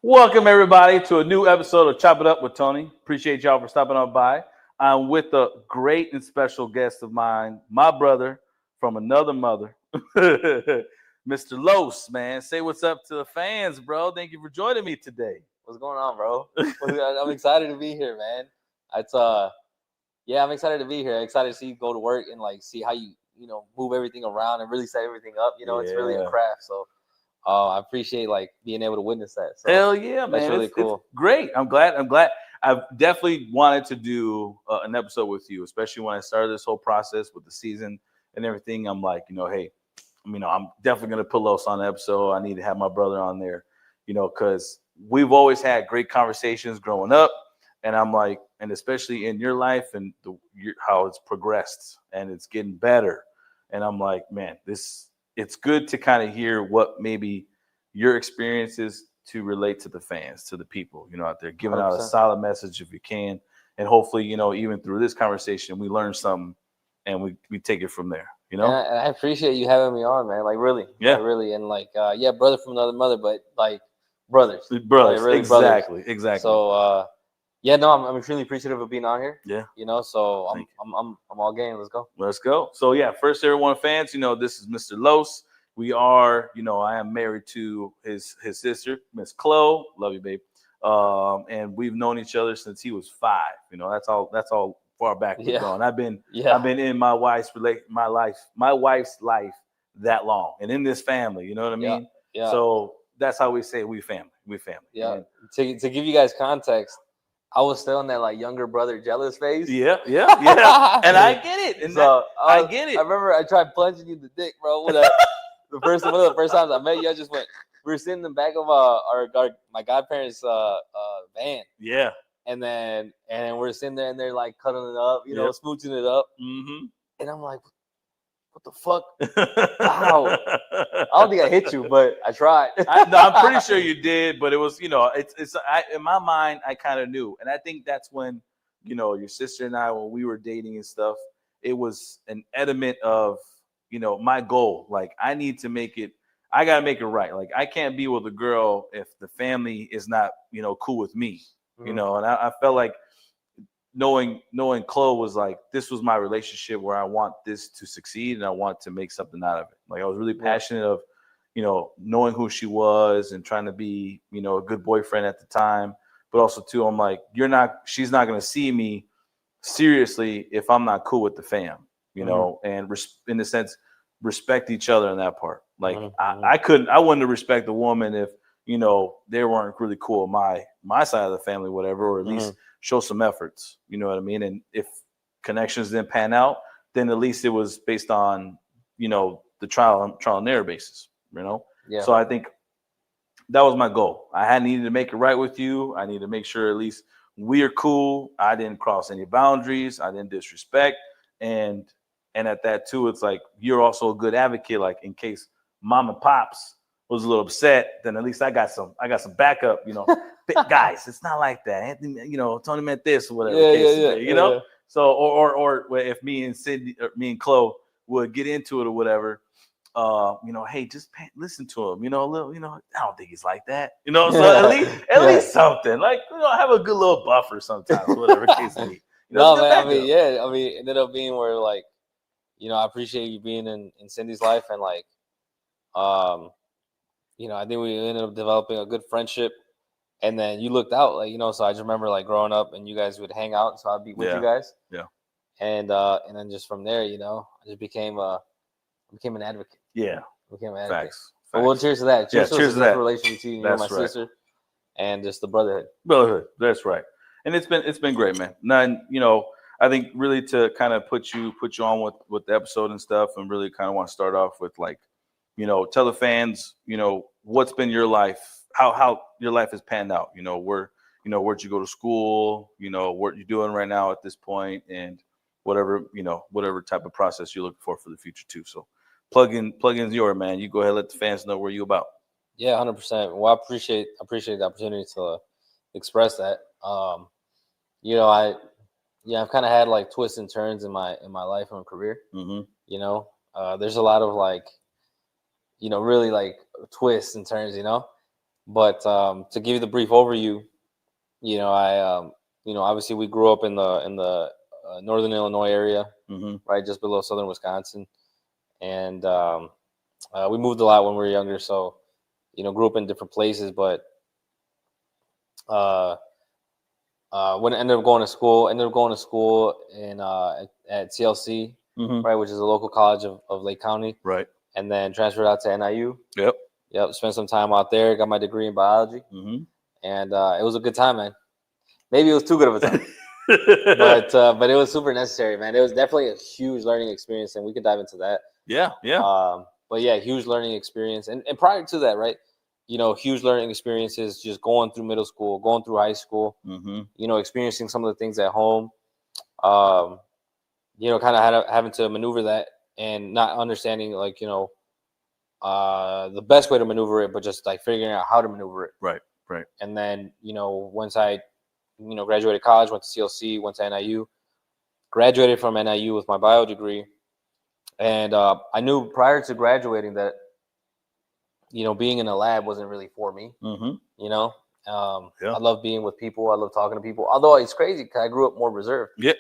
Welcome, everybody, to a new episode of Chop It Up with Tony. Appreciate y'all for stopping on by. I'm with a great and special guest of mine, my brother from another mother, Mr. Los, man. Say what's up to the fans, bro. Thank you for joining me today. What's going on, bro? I'm excited to be here, man. It's I'm excited to be here. Excited to see you go to work and like see how you move everything around and really set everything up. It's really a craft. So I appreciate like being able to witness that. So hell yeah, man. That's really cool. It's great. I'm glad. I've definitely wanted to do an episode with you, especially when I started this whole process with the season and everything. I'm like, hey, I'm definitely going to put Los on the episode. I need to have my brother on there, because we've always had great conversations growing up. And I'm like, and especially in your life and how it's progressed and it's getting better. And I'm like, man, it's good to kind of hear what maybe your experiences to relate to the fans, to the people, out there, giving 100%. Out a solid message if you can. And hopefully, even through this conversation, we learn something and we take it from there, And I appreciate you having me on, man. Like, really. Yeah. Like, really. And like, brother from another mother, but like brothers. Brothers. Like, really Exactly. brothers. Exactly. So, I'm extremely appreciative of being on here. Yeah. So I'm all game. Let's go. Let's go. So yeah, first everyone fans, this is Mr. Los. We are, I am married to his sister, Miss Chloe. Love you, babe. And we've known each other since he was 5. That's all far back we've gone. I've been in my wife's life that long, and in this family. You know what I mean? Yeah. So that's how we say we family. We family. Yeah. And to give you guys context, I was still in that like younger brother jealous phase. Yeah. And I get it. And so I get it. I remember I tried plunging you in the dick, bro. One of the first times I met you, I just went. We were sitting in the back of my godparents' van. Yeah. And then we're sitting there and they're like cuddling it up, smooching it up. Mm-hmm. And I'm like, what the fuck? Wow. I don't think I hit you, but I tried. I'm pretty sure you did, but it was, in my mind, I kind of knew. And I think that's when, your sister and I, when we were dating and stuff, it was an element of, my goal. Like, I need to I got to make it right. Like, I can't be with a girl if the family is not, cool with me, Mm-hmm. And I felt like knowing Chloe was like, this was my relationship where I want this to succeed and I want to make something out of it. Like, I was really passionate of, knowing who she was and trying to be, a good boyfriend at the time. But also too, I'm like, she's not going to see me seriously if I'm not cool with the fam, and in the sense, respect each other in that part. Like, mm-hmm. I wouldn't respect a woman if, they weren't really cool with my side of the family, whatever, or at least show some efforts, you know what I mean? And if connections didn't pan out, then at least it was based on, the trial and error basis, Yeah. So I think that was my goal. I needed to make it right with you. I needed to make sure at least we are cool. I didn't cross any boundaries. I didn't disrespect. And at that too, it's like, you're also a good advocate. Like, in case mom and pops was a little upset, then at least I got some backup, guys, it's not like that. Anthony, Tony meant this or whatever. Yeah. So, or if me and Chloe would get into it or whatever, hey, just listen to him, a little, I don't think he's like that, so at least something, like, have a good little buffer sometimes, whatever case may be. No, man, it ended up being where, like, I appreciate you being in Cindy's life, and like, I think we ended up developing a good friendship, and then you looked out, like, so I just remember like growing up and you guys would hang out, so I'd be with you guys. Yeah. And then just from there, I just became an advocate. Yeah. Became an advocate. Facts. Well, cheers to that. Cheers to that Relation between you and my sister, and just the brotherhood. That's right. And it's been great, man. Now, I think really to kind of put you on with the episode and stuff, and really kind of want to start off with, like, tell the fans, what's been your life, how your life has panned out, where'd you go to school, what you're doing right now at this point, and whatever type of process you're looking for the future too. So plug-in's yours, man. You go ahead, let the fans know where you about. Yeah, 100%. Well, I appreciate the opportunity to express that. I've kind of had like twists and turns in my life and career. Mm-hmm. There's a lot of like, really like twists and turns, But to give you the brief overview, I obviously we grew up in the northern Illinois area, right, just below southern Wisconsin, and we moved a lot when we were younger. So, grew up in different places, but when I ended up going to school in at CLC, right, which is a local college of Lake County, right, and then transferred out to NIU. Yep. Spent some time out there, got my degree in biology, and it was a good time, man. Maybe it was too good of a time, but it was super necessary, man. It was definitely a huge learning experience, and we could dive into that. Yeah. But yeah, huge learning experience, and prior to that, right, huge learning experiences, just going through middle school, going through high school, experiencing some of the things at home, kind of having to maneuver that and not understanding, like, the best way to maneuver it, but just like figuring out how to maneuver it. Right. And then, once I, graduated college, went to CLC, went to NIU, graduated from NIU with my bio degree. And I knew prior to graduating that, being in a lab wasn't really for me. I love being with people. I love talking to people. Although it's crazy because I grew up more reserved. Yeah,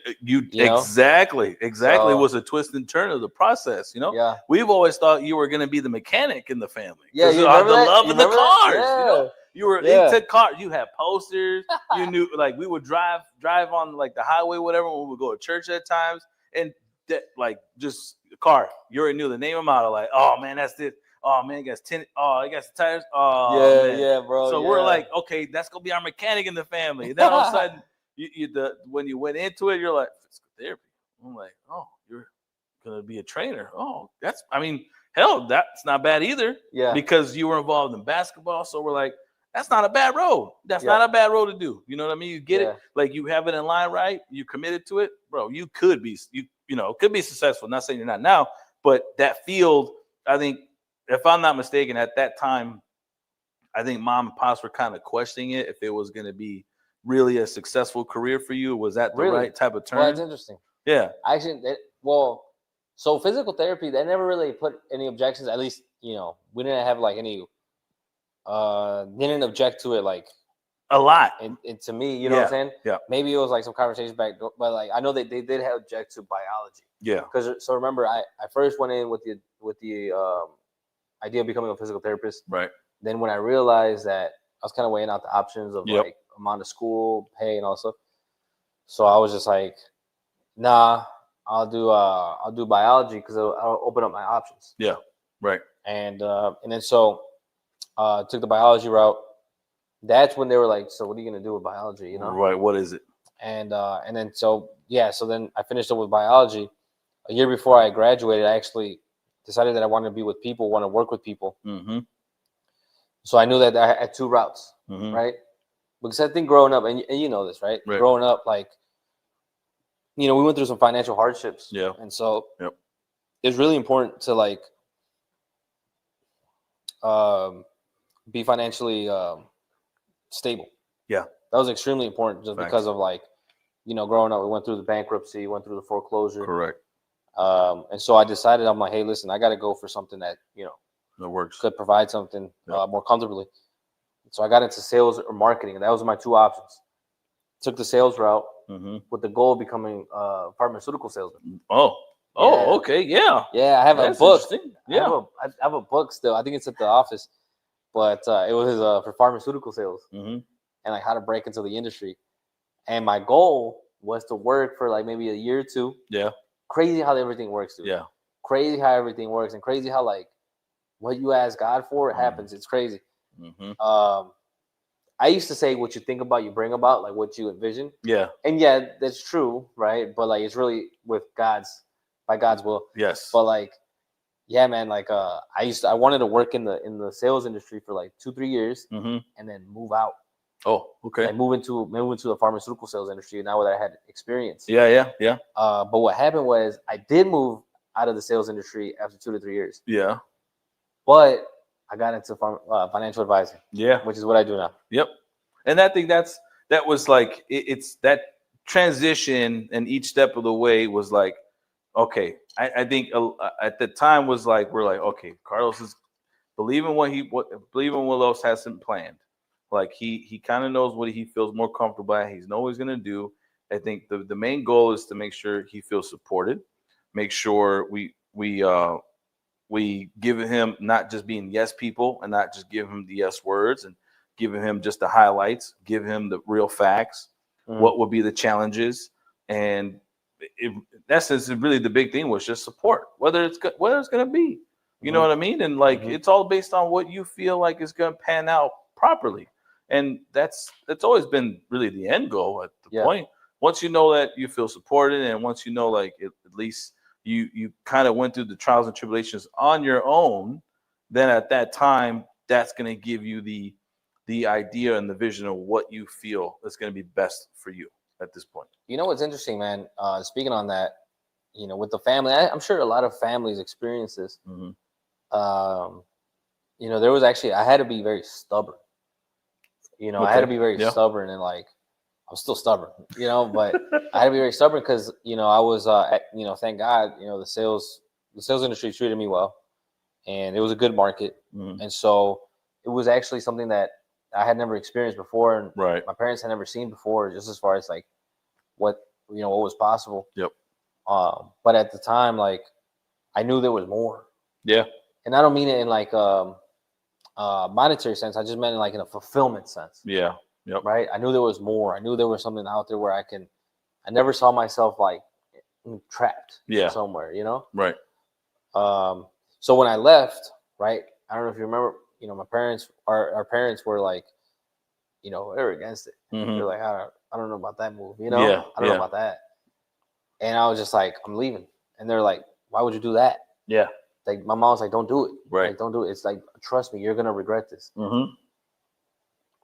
exactly. So, was a twist and turn of the process. Yeah. We've always thought you were going to be the mechanic in the family. Yeah, you remember the that? love You of the remember cars. that? Yeah. You were into cars. You had posters. You knew, like, we would drive on like the highway, whatever, when we would go to church at times, and that, like, just a car. You already knew the name and model. Like, oh man, that's it. Oh man, it got 10. Oh, it got the tires. Oh man. Yeah, bro. So we're like, okay, that's gonna be our mechanic in the family. And then all of a sudden, when you went into it, you're like, physical therapy. I'm like, oh, you're gonna be a trainer. Oh, that's not bad either. Yeah. Because you were involved in basketball, so we're like, that's not a bad road. That's not a bad road to do. You know what I mean? You get it. Like, you have it in line right. You committed to it, bro. You could be successful. Not saying you're not now, but that field, I think, if I'm not mistaken, at that time, I think mom and pops were kind of questioning it, if it was going to be really a successful career for you. Was that the right type of turn? Well, that's interesting. Yeah. Actually, so physical therapy, they never really put any objections. At least, we didn't have like any, didn't object to it like a lot. And to me, you know what I'm saying? Yeah. Maybe it was like some conversations back, but like I know they did have object to biology. Yeah. Because so remember, I first went in with the idea of becoming a physical therapist. Right. Then when I realized that, I was kind of weighing out the options of like amount of school, pay, and all stuff. So I was just like, nah, I'll do biology because I'll open up my options. Yeah. Right. And then so took the biology route. That's when they were like, so what are you gonna do with biology? Right. What is it? And then so then I finished up with biology. A year before I graduated, I actually decided that I wanted to be with people, want to work with people. So I knew that I had two routes, right? Because I think growing up, and you know this, right? Growing up, like, we went through some financial hardships. Yeah. And so it's really important to like be financially stable. Yeah. That was extremely important just because of like, growing up, we went through the bankruptcy, went through the foreclosure. Correct. And so I decided, I'm like, hey, listen, I got to go for something that, that works, could provide something more comfortably. So I got into sales or marketing, and that was my two options. Took the sales route with the goal of becoming a pharmaceutical salesman. Okay, yeah. Yeah, I have a book. Yeah, I have a book still. I think it's at the office, but it was for pharmaceutical sales and like how to break into the industry. And my goal was to work for like maybe a year or two. Yeah. Crazy how everything works, dude. Yeah. Crazy how everything works, and crazy how like what you ask God for, it happens. It's crazy. I used to say, what you think about, you bring about, like what you envision. Yeah. And yeah, that's true, right? But like it's really by God's will. Yes. But like, yeah, man, like I wanted to work in the sales industry for like 2-3 years and then move out. Oh, okay. And move into the pharmaceutical sales industry now that I had experience. Yeah. But what happened was I did move out of the sales industry after 2 to 3 years. Yeah. But I got into financial advising. Yeah. Which is what I do now. Yep. And I think that was like, it's that transition, and each step of the way was like, okay, I think at the time was like, we're like, okay, Carlos is believe in believe in what else hasn't planned. Like he kind of knows what he feels more comfortable at. He's know what he's gonna do. I think the main goal is to make sure he feels supported. Make sure we give him not just being yes people and not just give him the yes words and giving him just the highlights, give him the real facts, what would be the challenges. And in essence, really the big thing was just support, whether it's going to be, you know what I mean? And like, it's all based on what you feel like is going to pan out properly. And that's always been really the end goal at the point. Once you know that you feel supported and once you know, like at least you kind of went through the trials and tribulations on your own, then at that time, that's going to give you the idea and the vision of what you feel is going to be best for you at this point. You know what's interesting, man? Speaking on that, you know, with the family, I'm sure a lot of families experience this. You know, there was actually, I had to be very stubborn. You know, I had to be very stubborn, and like, I'm still stubborn, you know, but I had to be very stubborn because, you know, I was, you know, thank God, you know, the sales industry treated me well, and it was a good market. And so it was actually something that I had never experienced before. And my parents had never seen before, just as far as like what was possible. But at the time, like, I knew there was more. And I don't mean it in like monetary sense. I just meant it like in a fulfillment sense. Right. I knew there was more. I knew there was something out there where I never saw myself like trapped somewhere, you know? So when I left, right, I don't know if you remember, you know, my parents, our parents were like, you know, they were against it. They're like, I don't know about that move, you know? I don't know about that. And I was just like, I'm leaving. And they're like, why would you do that? Like, my mom's like, don't do it. Like, don't do it. It's like, trust me, you're going to regret this.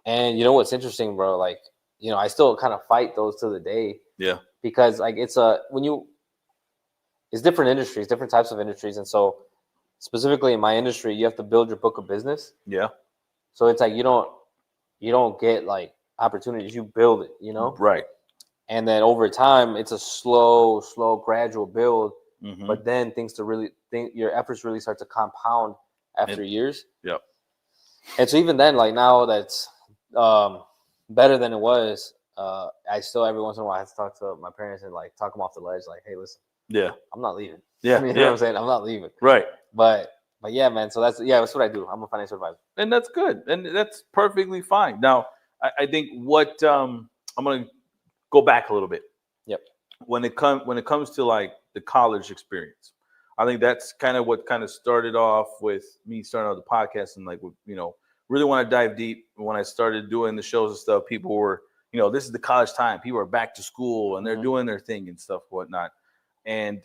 And you know what's interesting, bro? Like, you know, I still kind of fight those to the day. Because like it's different industries, different types of industries. And so specifically in my industry, you have to build your book of business. So it's like you don't get like opportunities, you build it, you know? And then over time, it's a slow, gradual build. But then your efforts really start to compound after years. And so even then, like now that's better than it was. I still every once in a while I have to talk to my parents and like talk them off the ledge, like, hey, listen, I'm not leaving. You know what I'm saying? I'm not leaving. But yeah, man. So that's what I do. I'm a financial advisor, and that's good, and that's perfectly fine. Now, I think what I'm gonna go back a little bit. When it comes to like the college experience, I think that's kind of what kind of started off with me starting out the podcast and like, you know, really want to dive deep. When I started doing the shows and stuff, people were, you know, this is the college time. People are back to school and they're doing their thing and stuff, whatnot. And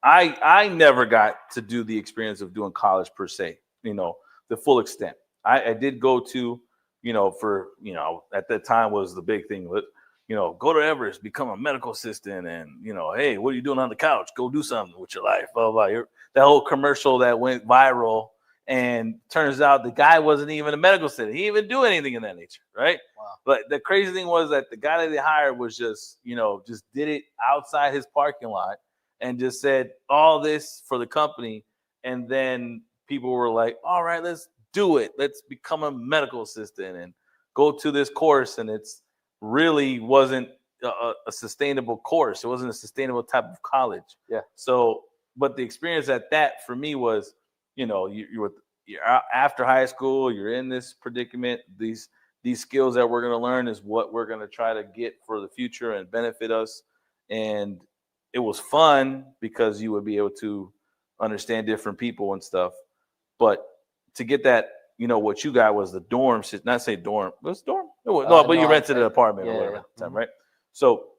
I never got to do the experience of doing college per se, you know, the full extent. I did go to, you know, for, you know, at that time was the big thing with, you know, go to Everest, become a medical assistant, and, you know, hey, what are you doing on the couch? Go do something with your life. Blah, blah, blah. That whole commercial that went viral, and turns out the guy wasn't even a medical assistant. He didn't even do anything in that nature, right? But the crazy thing was that the guy that they hired was just, you know, just did it outside his parking lot and just said all this for the company. And then people were like, all right, let's do it. Let's become a medical assistant and go to this course. And it's really wasn't a sustainable course. It wasn't a sustainable type of college. So, but the experience at that for me was, you know, you're after high school, you're in this predicament. These skills that we're going to learn is what we're going to try to get for the future and benefit us. And it was fun because you would be able to understand different people and stuff. But to get that, you know, what you got was the dorm, not say dorm, was dorm? No, but you rented an apartment or whatever at the time, right? So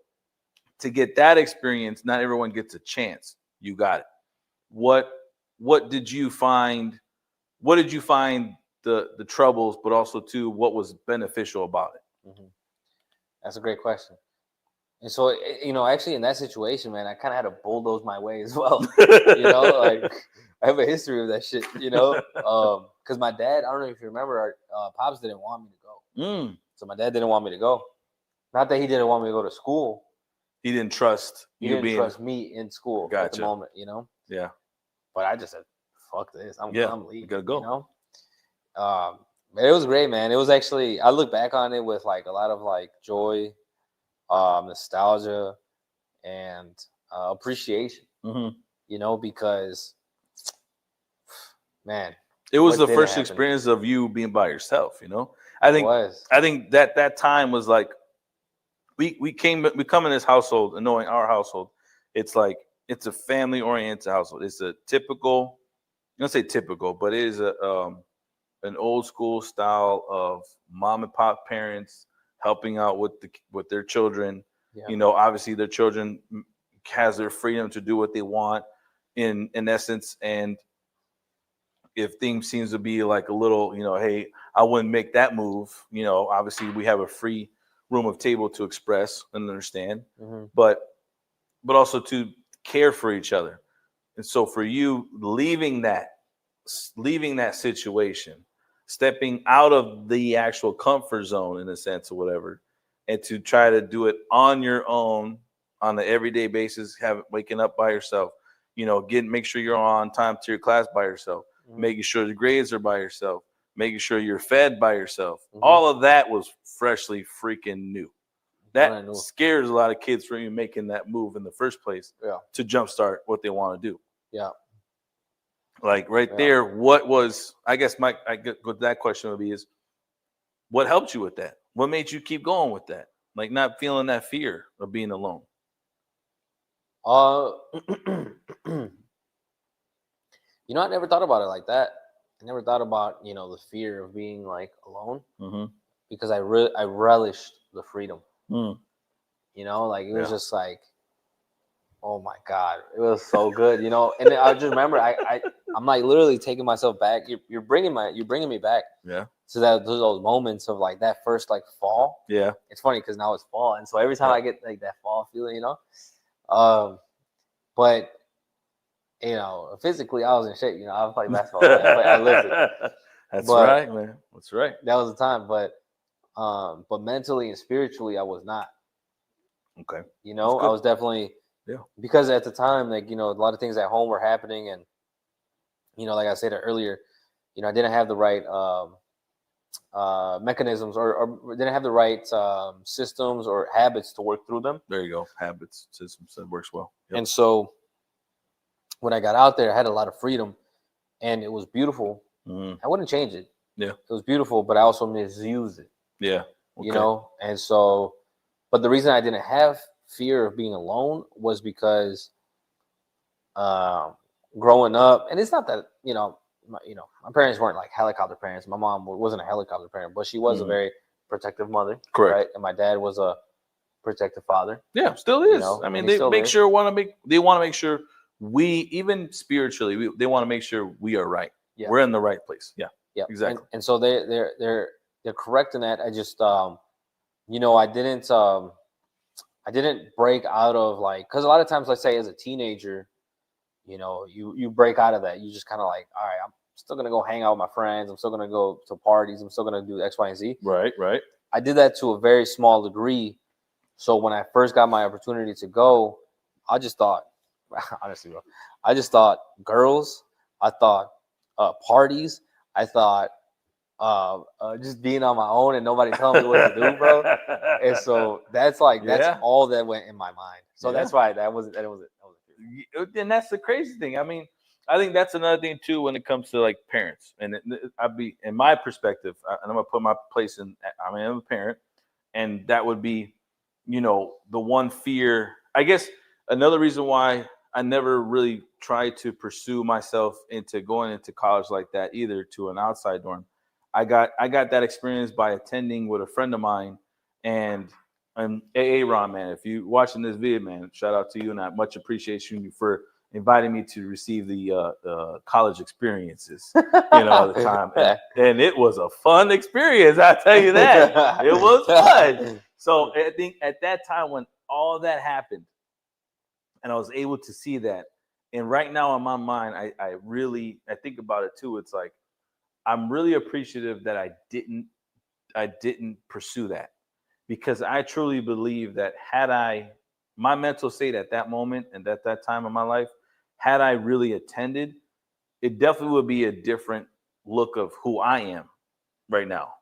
to get that experience, not everyone gets a chance. You got it. What did you find? What did you find the troubles, but also too, what was beneficial about it? That's a great question. And so, you know, actually in that situation, man, I kind of had to bulldoze my way as well. You know, like I have a history of that shit, you know, because my dad, I don't know if you remember, our pops didn't want me to go. So my dad didn't want me to go. Not that he didn't want me to go to school. He didn't trust trust me in school at the moment, you know? Yeah. But I just said, fuck this. I'm leaving. You gotta go. You know? It was great, man. It was actually, I look back on it with like a lot of like joy, nostalgia, and appreciation. Mm-hmm. You know, because man, It was what the didn't first happen? experience of you being by yourself. It was. I think that time was like we come in this household and knowing our household, it's like it's a family oriented household. It's a typical, I don't say typical, but it is an old school style of mom and pop parents helping out with their children. Yeah. Obviously their children has their freedom to do what they want in essence, and if things seems to be like a little, hey, I wouldn't make that move. Obviously we have a free room of table to express and understand, Mm-hmm. but also to care for each other. And so for you leaving that situation, stepping out of the actual comfort zone in a sense or whatever, and to try to do it on your own on an everyday basis, waking up by yourself, make sure you're on time to your class by yourself, Mm-hmm. making sure the grades are by yourself, making sure you're fed by yourself. Mm-hmm. All of that was freshly freaking new. That New. scares a lot of kids from even making that move in the first place, to jumpstart what they want to do. Yeah. Like there, what was, I guess that question would be is, what helped you with that? What made you keep going with that? Like not feeling that fear of being alone. I never thought about it like that. I never thought about, the fear of being like alone, because I relished the freedom. Like it was just like, oh my God, it was so good, And I just remember, I'm like literally taking myself back. You're bringing me back. Yeah. So those moments of like that first like fall. Yeah. It's funny because now it's fall, and so every time I get like that fall feeling, but physically I was in shape. I played basketball. I lived it. That's right, man. That's right. That was the time, but mentally and spiritually I was not. Okay. I was definitely, because at the time, like, a lot of things at home were happening, and like I said earlier, I didn't have the right mechanisms or didn't have the right systems or habits to work through them. There you go. Habits, systems, that works well. Yep. And so when I got out there, I had a lot of freedom, and it was beautiful. I wouldn't change it. Yeah. It was beautiful, but I also misused it. Yeah. Okay. And so, but the reason I didn't have fear of being alone was because growing up, and it's not that, my parents weren't like helicopter parents. My mom wasn't a helicopter parent, but she was a very protective mother. Correct. Right? And my dad was a protective father. Yeah, still is. I mean, they want to make sure we, even spiritually, they want to make sure we are right. Yeah. We're in the right place. Yeah. Yeah. Exactly. And so they're correct in that. I just I didn't break out of like, because a lot of times, let's say as a teenager, you break out of that. You just kind of like, all right, I'm still gonna go hang out with my friends. I'm still gonna go to parties. I'm still gonna do X, Y, and Z. Right. I did that to a very small degree. So when I first got my opportunity to go, I just thought, honestly, bro, I just thought girls. I thought parties. I thought just being on my own and nobody telling me what to do, bro. And so that's all that went in my mind. So that's why that wasn't. And that's the crazy thing. I mean, I think that's another thing too when it comes to like parents. And I'd be, in my perspective, and I'm gonna put my place in. I mean, I'm a parent, and that would be, the one fear. I guess another reason why I never really tried to pursue myself into going into college like that either, to an outside dorm. I got that experience by attending with a friend of mine, and Ron, man, if you watching this video, man, shout out to you, and I much appreciate you for inviting me to receive the college experiences, at the time, and it was a fun experience. I tell you that, it was fun. So I think at that time when all that happened, and I was able to see that, and right now in my mind, I think about it too. It's like, I'm really appreciative that I didn't pursue that, because I truly believe that my mental state at that moment and at that time in my life, had I really attended, it definitely would be a different look of who I am right now.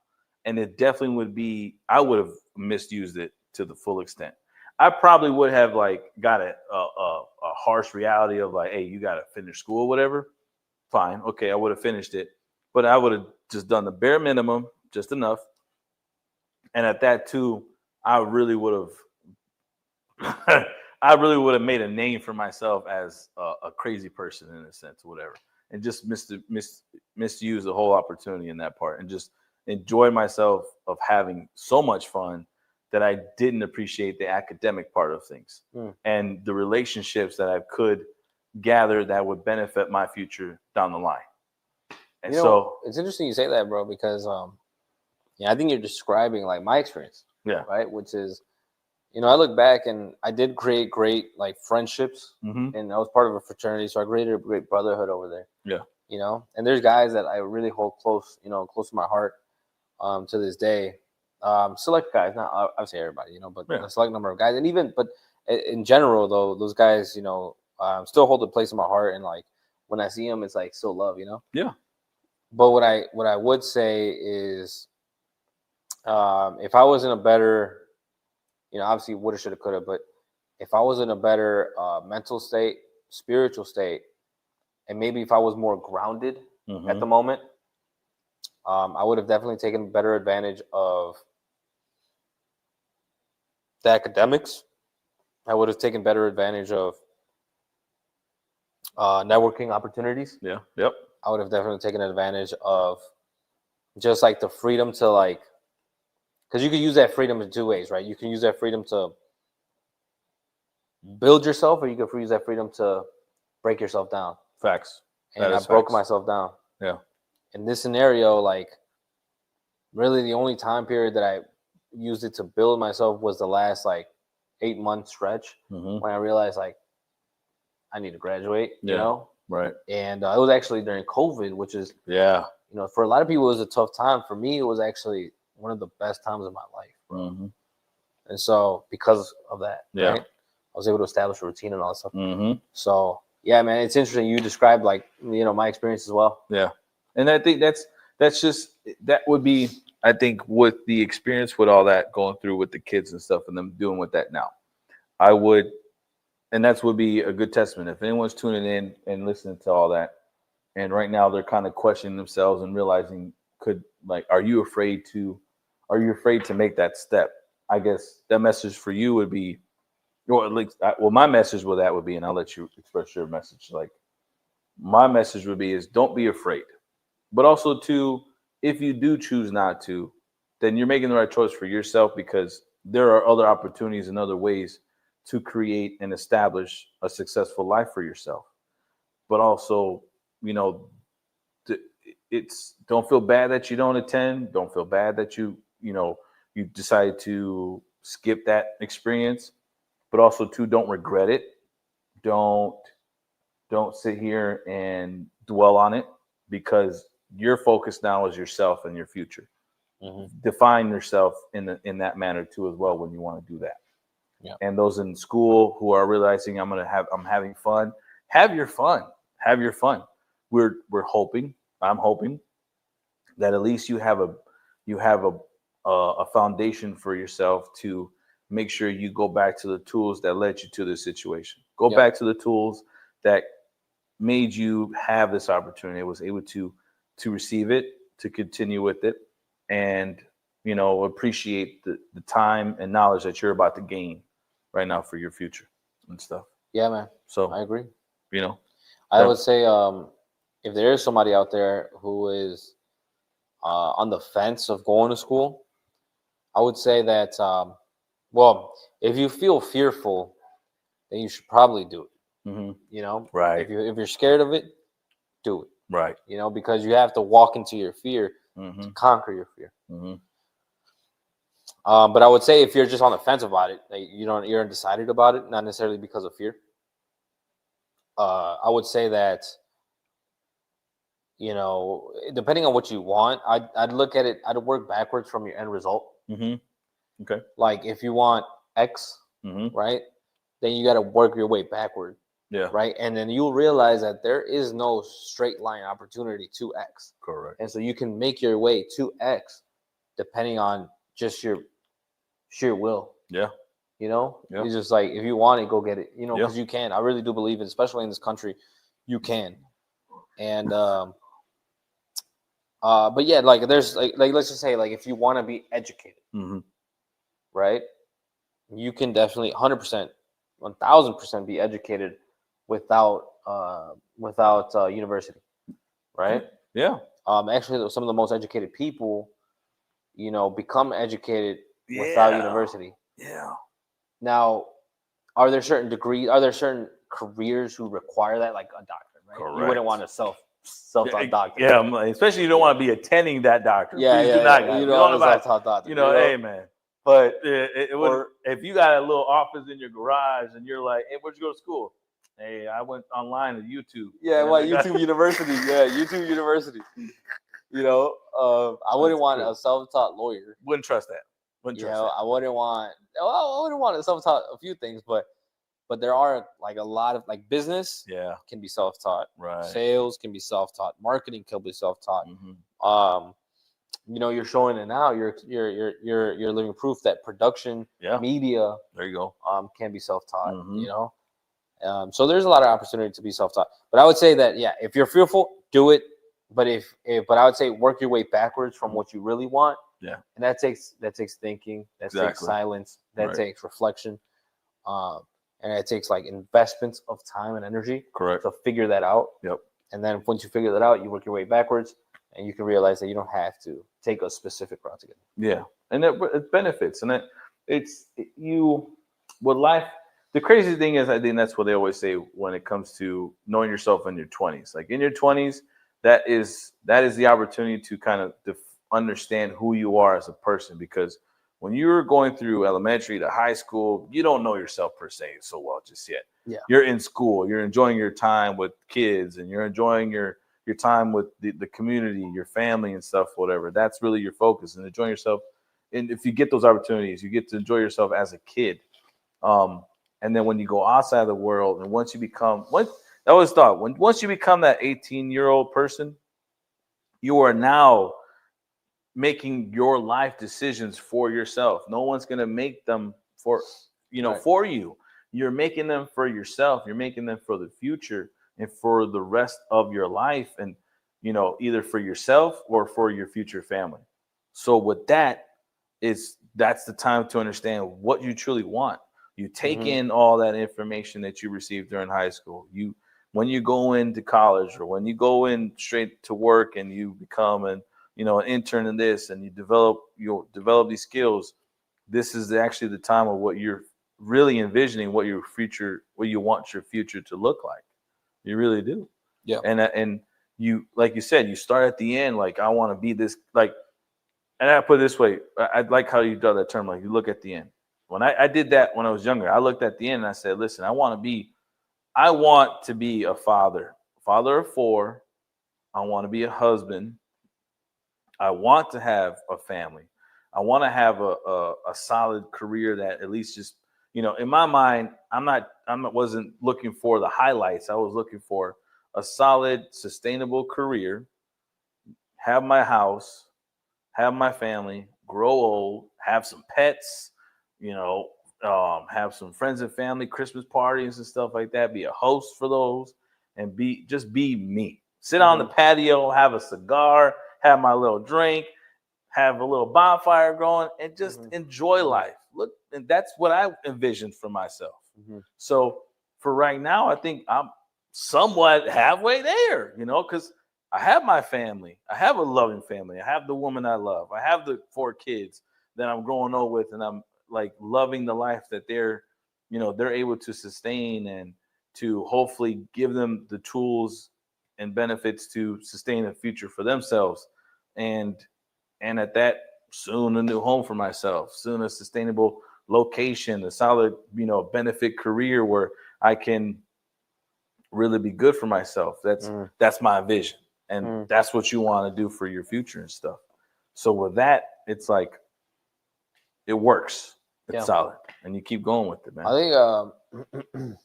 And it definitely would be, I would have misused it to the full extent. I probably would have like got a harsh reality of like, hey, you got to finish school or whatever. Fine. Okay. I would have finished it, but I would have just done the bare minimum, just enough. And at that too, I really would have, I really would have made a name for myself as a crazy person in a sense, or whatever, and just misuse the whole opportunity in that part, and just enjoy myself of having so much fun that I didn't appreciate the academic part of things and the relationships that I could gather that would benefit my future down the line. And so it's interesting you say that, bro, because I think you're describing like my experience. Yeah. Right. Which is, I look back and I did create great like friendships, and I was part of a fraternity, so I created a great brotherhood over there. Yeah. And there's guys that I really hold close, close to my heart, to this day. Select guys, not I would say everybody, but a select number of guys, and but in general though, those guys, still hold a place in my heart, and like when I see them, it's like still love, Yeah. But what I would say is, if I was in a better, obviously woulda, shoulda, coulda, but if I was in a better mental state, spiritual state, and maybe if I was more grounded at the moment, I would have definitely taken better advantage of the academics. I would have taken better advantage of networking opportunities. Yeah. Yep. I would have definitely taken advantage of just like the freedom to like, because you can use that freedom in two ways, right? You can use that freedom to build yourself, or you can use that freedom to break yourself down. Facts. And I broke myself down. Yeah. In this scenario, like really the only time period that I used it to build myself was the last like 8-month stretch when I realized like I need to graduate, Right. And it was actually during COVID, which is, Yeah. For a lot of people, it was a tough time. For me, it was actually one of the best times of my life. And so because of that, right, I was able to establish a routine and all that stuff. So yeah, man, it's interesting. You described like, my experience as well. Yeah. And I think that's just, that would be, I think, with the experience with all that going through with the kids and stuff and them doing with that now, I would, and that's would be a good testament. If anyone's tuning in and listening to all that, and right now they're kind of questioning themselves and realizing, are you afraid to make that step? I guess that message for you would be, or at least, my message with that would be, and I'll let you express your message. Like, my message would be is don't be afraid, but also too, if you do choose not to, then you're making the right choice for yourself, because there are other opportunities and other ways to create and establish a successful life for yourself. But also, it's, don't feel bad that you don't attend. Don't feel bad that you decide to skip that experience, but also too, don't regret it. Don't sit here and dwell on it, because your focus now is yourself and your future. Define yourself in that manner too as well when you want to do that. Yeah. And those in school who are realizing I'm having fun, have your fun. I'm hoping that at least you have a foundation for yourself to make sure you go back to the tools that led you to this situation. Go back to the tools that made you have this opportunity. Was able to receive it, to continue with it, and appreciate the time and knowledge that you're about to gain right now for your future and stuff. Yeah, man. So I agree. I would say, if there is somebody out there who is on the fence of going to school, I would say that, if you feel fearful, then you should probably do it. Right. If you're scared of it, do it. Right. Because you have to walk into your fear to conquer your fear. But I would say if you're just on the fence about it, like you're undecided about it, not necessarily because of fear. I would say that, depending on what you want, I'd look at it. I'd work backwards from your end result. Okay. Like if you want X, right, then you got to work your way backward Yeah. Right. And then you'll realize that there is no straight line opportunity to X. Correct. And so you can make your way to X depending on just your sheer will. Yeah. You know, Yeah. it's just like if you want it, go get it. You know, Yeah. because you can. I really do believe it, especially in this country, you can. And but yeah, like there's like let's just say like if you want to be educated, Mm-hmm. right? You can definitely 100%, 1000% be educated without university, right? Yeah. Actually, some of the most educated people, you know, become educated without university. Yeah. Now, are there certain degrees? Are there certain careers who require that, like a doctor? Right? Correct. You wouldn't want a self-taught doctor. Yeah, especially you don't want to be attending that doctor. Yeah, Please yeah, do not. yeah. You You know don't want a about, self-taught doctor. you know, hey man. But It would, if you got a little office in your garage and you're like, hey, where'd you go to school? Hey, I went online to YouTube. yeah, And what I got- YouTube University? Yeah, YouTube University. You know, I wouldn't want cool. a self-taught lawyer. Wouldn't trust that. Wouldn't You trust know, that. I wouldn't want. Well, I wouldn't want a self-taught a few things, but there are like a lot of like business Yeah. can be self-taught. Right. Sales can be self-taught. Marketing can be self-taught. Mm-hmm. You know, you're showing it now. You're living proof that production, Yeah. media, There you go. can be self-taught. Mhm. You know, so there's a lot of opportunity to be self-taught. But I would say that yeah, if you're fearful, do it. But but I would say work your way backwards from what you really want. Yeah. And that takes thinking. That takes Exactly. silence. That Right. takes reflection. And it takes like investments of time and energy Correct. to figure that out. Yep. And then once you figure that out, you work your way backwards, and you can realize that you don't have to take a specific route to get there. Yeah, and it benefits, and with life. The crazy thing is, I think that's what they always say when it comes to knowing yourself in your 20s. Like in your 20s, that is the opportunity to kind of understand who you are as a person, because when you're going through elementary to high school, you don't know yourself per se so well just yet. Yeah. You're in school, you're enjoying your time with kids, and you're enjoying your time with the community, your family and stuff, whatever. That's really your focus, and enjoying yourself. And if you get those opportunities, you get to enjoy yourself as a kid. And then when you go outside of the world, and once you become, I always thought, once you become that 18-year-old person, you are now making your life decisions for yourself. No one's going to make them for, Right. for you. You're making them for yourself. You're making them for the future and for the rest of your life, and, either for yourself or for your future family. So with that's the time to understand what you truly want. You take in all that information that you received during high school. When you go into college, or when you go in straight to work and you become an intern in this, and you develop these skills. This is actually the time of what you're really envisioning, what you want your future to look like. You really do. Yeah. And you, like you said, you start at the end, like, I want to be this, like, and I put it this way, I like how you do that term, like you look at the end. When I did that when I was younger, I looked at the end and I said, listen, I want to be a father of 4. I want to be a husband. I want to have a family. I want to have a solid career that at least just, in my mind, wasn't looking for the highlights. I was looking for a solid, sustainable career, have my house, have my family, grow old, have some pets, have some friends and family, Christmas parties and stuff like that, be a host for those, and be me. Sit on the patio, have a cigar, have my little drink, have a little bonfire going, and just enjoy life. Look, and that's what I envisioned for myself. So for right now, I think I'm somewhat halfway there, because I have my family. I have a loving family. I have the woman I love. I have the 4 kids that I'm growing old with, and I'm like loving the life that they're able to sustain, and to hopefully give them the tools and benefits to sustain a future for themselves. And at that, soon a new home for myself, soon a sustainable location, a solid, benefit career where I can really be good for myself. That's my vision. And that's what you want to do for your future and stuff. So with that, it's like, it works. It's solid. And you keep going with it, man. I think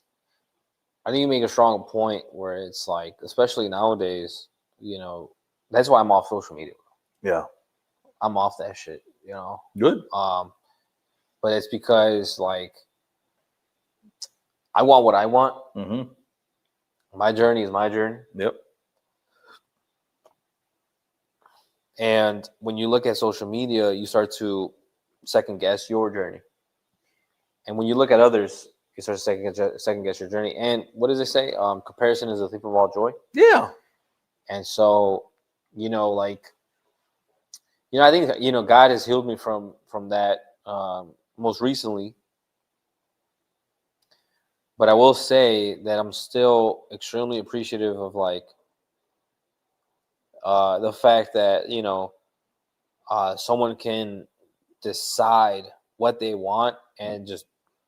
I think you make a strong point where it's like, especially nowadays, you know, that's why I'm off social media. Yeah. I'm off that shit, you know. Good. But it's because like I want what I want. Mm-hmm. My journey is my journey. Yep. And when you look at social media, you start to second guess your journey. And when you look at others, you start to second guess your journey. And what does it say? Comparison is a thief of all joy. Yeah. And so, you know, like, you know, I think, you know, God has healed me from that most recently. But I will say that I'm still extremely appreciative of like the fact that, you know, someone can decide what they want and just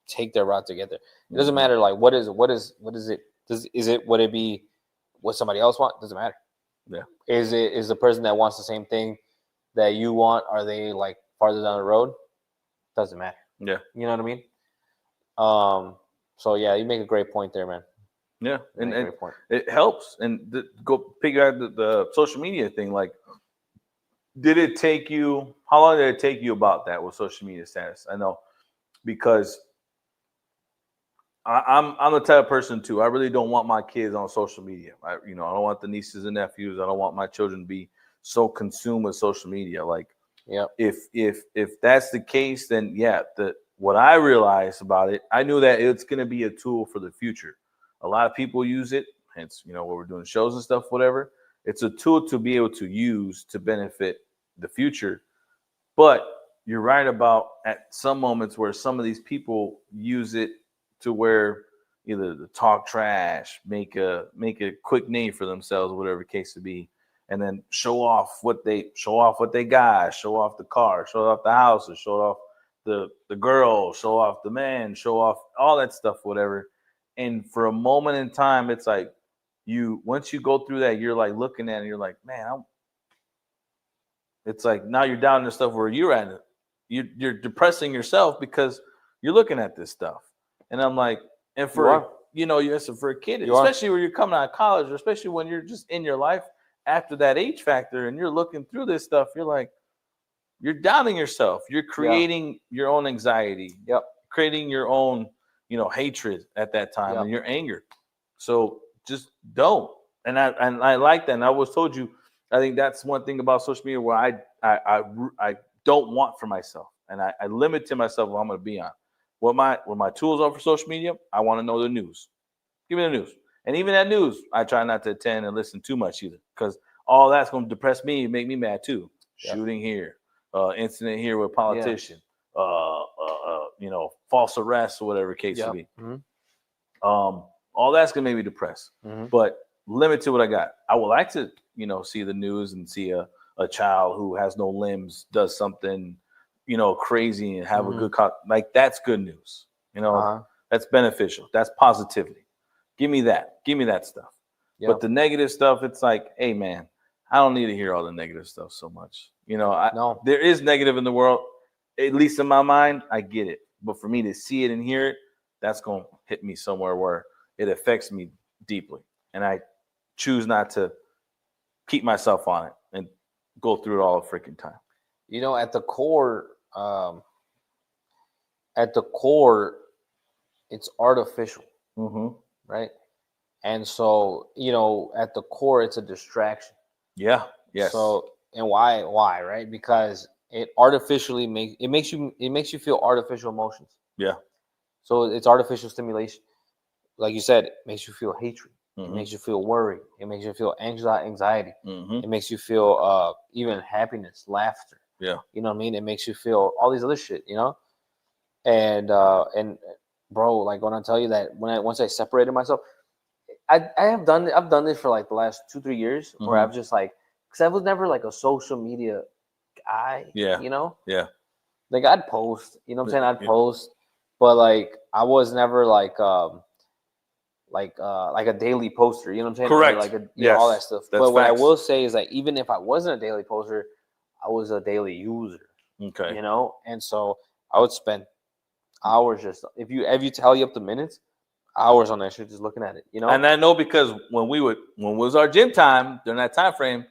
take their route to get there. It doesn't matter like what is it? Would it be what somebody else wants? Doesn't matter. Yeah. Is the person that wants the same thing that you want, are they like farther down the road? Doesn't matter. Yeah. You know what I mean? So yeah, you make a great point there, man. Yeah, and Great point. it helps. And go figure out the social media thing. Like, did it take you? How long did it take you about that with social media status? I know because I'm the type of person too. I really don't want my kids on social media. I don't want the nieces and nephews. I don't want my children to be so consumed with social media. Like, yeah, if that's the case, then yeah, what I realized about it, I knew that it's going to be a tool for the future. A lot of people use it, hence, what we're doing shows and stuff, whatever. It's a tool to be able to use to benefit the future. But you're right about at some moments where some of these people use it to where either to talk trash, make a quick name for themselves, whatever the case to be, and then show off what they got, show off the car, show off the houses, show off the girl, show off the man, show off all that stuff, whatever. And for a moment in time, it's like once you go through that, you're like looking at it, and you're like, man, it's like now you're down in the stuff where you're at. You're depressing yourself because you're looking at this stuff. And I'm like, and for for a kid, especially when you're coming out of college, or especially when you're just in your life after that age factor and you're looking through this stuff, you're like, you're downing yourself. You're creating your own anxiety. Yep. Creating your own, hatred at that time and your anger. So just don't. And I like that. And I always told you, I think that's one thing about social media where I don't want for myself. And I limit to myself what I'm going to be on. What my tools are for social media, I want to know the news. Give me the news. And even that news, I try not to attend and listen too much either, because all that's going to depress me and make me mad too. Yeah. Shooting here, incident here with a politician, false arrest or whatever case to be. Mm-hmm. All that's going to make me depressed. Mm-hmm. But limit to what I got. I would like to, see the news and see a child who has no limbs does something, crazy and have a good like that's good news. That's beneficial. That's positivity. Give me that. Give me that stuff. Yep. But the negative stuff, it's like, hey man, I don't need to hear all the negative stuff so much. No. There is negative in the world, at least in my mind. I get it. But for me to see it and hear it, that's going to hit me somewhere where it affects me deeply. And I choose not to keep myself on it and go through it all the freaking time. At the core, it's artificial, right? And so, at the core, it's a distraction. Yeah. Yes. So, and why, right? Because it artificially makes you feel artificial emotions. Yeah. So it's artificial stimulation. Like you said, it makes you feel hatred. It makes you feel worry. It makes you feel anxiety. It makes you feel even happiness, laughter. Yeah. You know what I mean? It makes you feel all these other shit, And bro, like when I tell you that once I separated myself, I've done this for like the last 2-3 years where I've just like, because I was never like a social media guy. Yeah. Yeah. Like I'd post, what I'm saying? I'd post, but like I was never like a daily poster, you know what I'm saying? Correct. Or like all that stuff. But what I will say is that even if I wasn't a daily poster, I was a daily user. Okay. And so I would spend hours just if you tally up the minutes, hours on that shit just looking at it, you know. And I know because when it was our gym time during that time frame,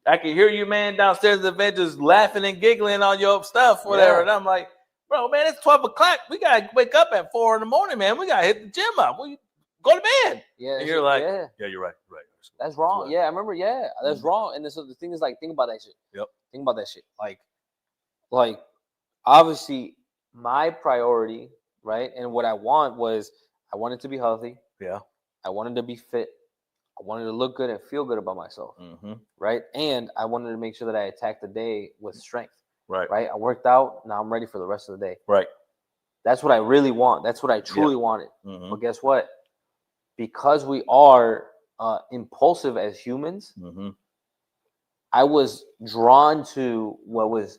I could hear you, man, downstairs at the event just laughing and giggling on your stuff, whatever. Yeah. And I'm like, bro, man, it's 12 o'clock. We gotta wake up at 4 in the morning, man. We gotta hit the gym up. We go to bed. Yeah, And you're like, yeah, you're right, right. that's wrong. right. Yeah, I remember. Yeah, that's Mhm. wrong. And so the thing is, like, think about that shit. Yep. Think about that shit. Like, obviously, my priority, right, and what I wanted to be healthy. Yeah. I wanted to be fit. I wanted to look good and feel good about myself, Mm-hmm. right? And I wanted to make sure that I attacked the day with strength, Right. right? I worked out. Now I'm ready for the rest of the day. Right. That's what I really want. That's what I truly wanted. Mm-hmm. But guess what? Because we are impulsive as humans, Mm-hmm. I was drawn to what was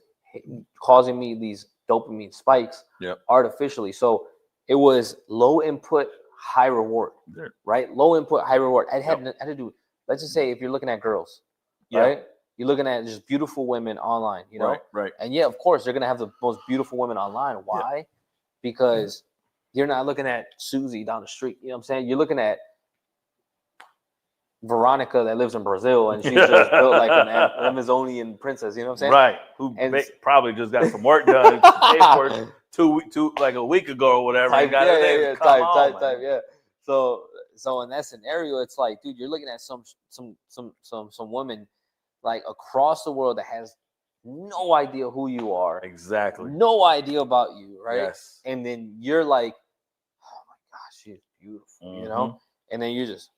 causing me these dopamine spikes artificially. So it was low input, high reward, right? Low input, high reward. I had to do. Let's just say if you're looking at girls, right? You're looking at just beautiful women online, you know? Right. And yeah, of course, they're gonna have the most beautiful women online. Why? Yeah. Because you're not looking at Susie down the street. You know what I'm saying? You're looking at Veronica that lives in Brazil, and she's just built like an Amazonian princess. You know what I'm saying? Right. Who probably just got some work done in the airport like a week ago or whatever. Type. Yeah. So in that scenario, it's like, dude, you're looking at some woman like across the world that has no idea who you are, Exactly, no idea about you, right? Yes. And then you're like, oh my gosh, she's beautiful, you know? And then you just,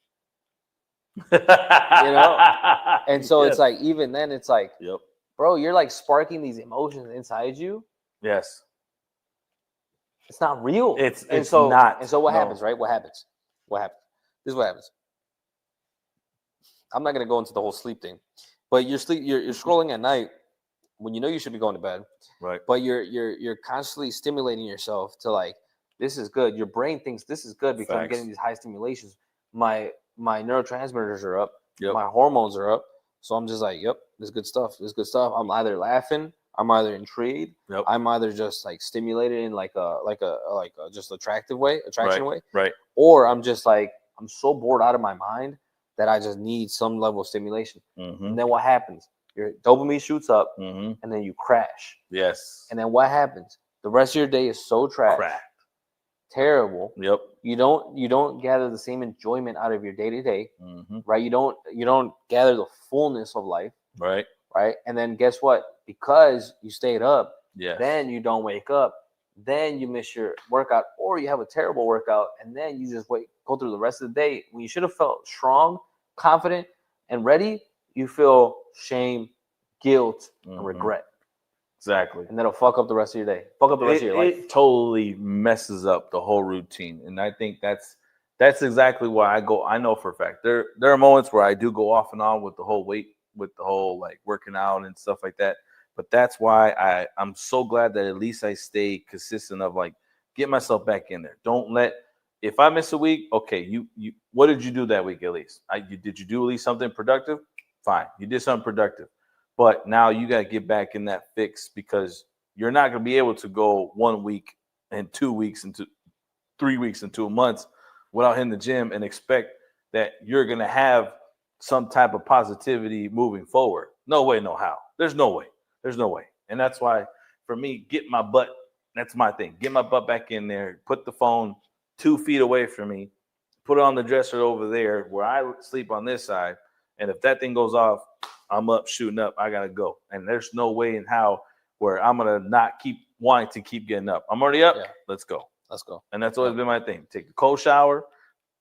you know? And so it's like, even then, it's like, bro, you're like sparking these emotions inside you. Yes. It's not real. It's not. And so what happens, right? What happens? This is what happens. I'm not gonna go into the whole sleep thing, but you're scrolling at night when you know you should be going to bed. Right. But you're constantly stimulating yourself to like, this is good. Your brain thinks this is good because I'm getting these high stimulations. My neurotransmitters are up. My hormones are up. So I'm just like, yep, this is good stuff. This is good stuff. I'm either laughing, I'm either intrigued, I'm either just like stimulated in like a just attraction way, right, or I'm just like, I'm so bored out of my mind that I just need some level of stimulation. And then what happens? Your dopamine shoots up, and then you crash. Yes. And then what happens? The rest of your day is so trash, terrible. Yep. You don't gather the same enjoyment out of your day to day, right? You don't gather the fullness of life, right? And then guess what? Because you stayed up, yes. Then you don't wake up, then you miss your workout, or you have a terrible workout, and then you just go through the rest of the day when you should have felt strong, confident, and ready. You feel shame, guilt, and regret. Exactly. And that'll fuck up the rest of your day. Fuck up the rest of your life. It totally messes up the whole routine. And I think that's exactly why I go. I know for a fact there are moments where I do go off and on with the whole weight, with the whole like working out and stuff like that. But that's why I'm so glad that at least I stay consistent of like get myself back in there. Don't let, if I miss a week, okay, you what did you do that week at least? Did you do at least something productive? Fine, you did something productive. But now you got to get back in that fix because you're not going to be able to go 1 week and 2 weeks into 3 weeks into a month without hitting the gym and expect that you're going to have some type of positivity moving forward. No way, no how. There's no way. And that's why for me, get my butt, that's my thing. Get my butt back in there, put the phone 2 feet away from me, put it on the dresser over there where I sleep on this side. And if that thing goes off, I'm up, shooting up. I got to go. And there's no way in how where I'm going to not keep wanting to keep getting up. I'm already up. Yeah. Let's go. And that's always been my thing. Take a cold shower,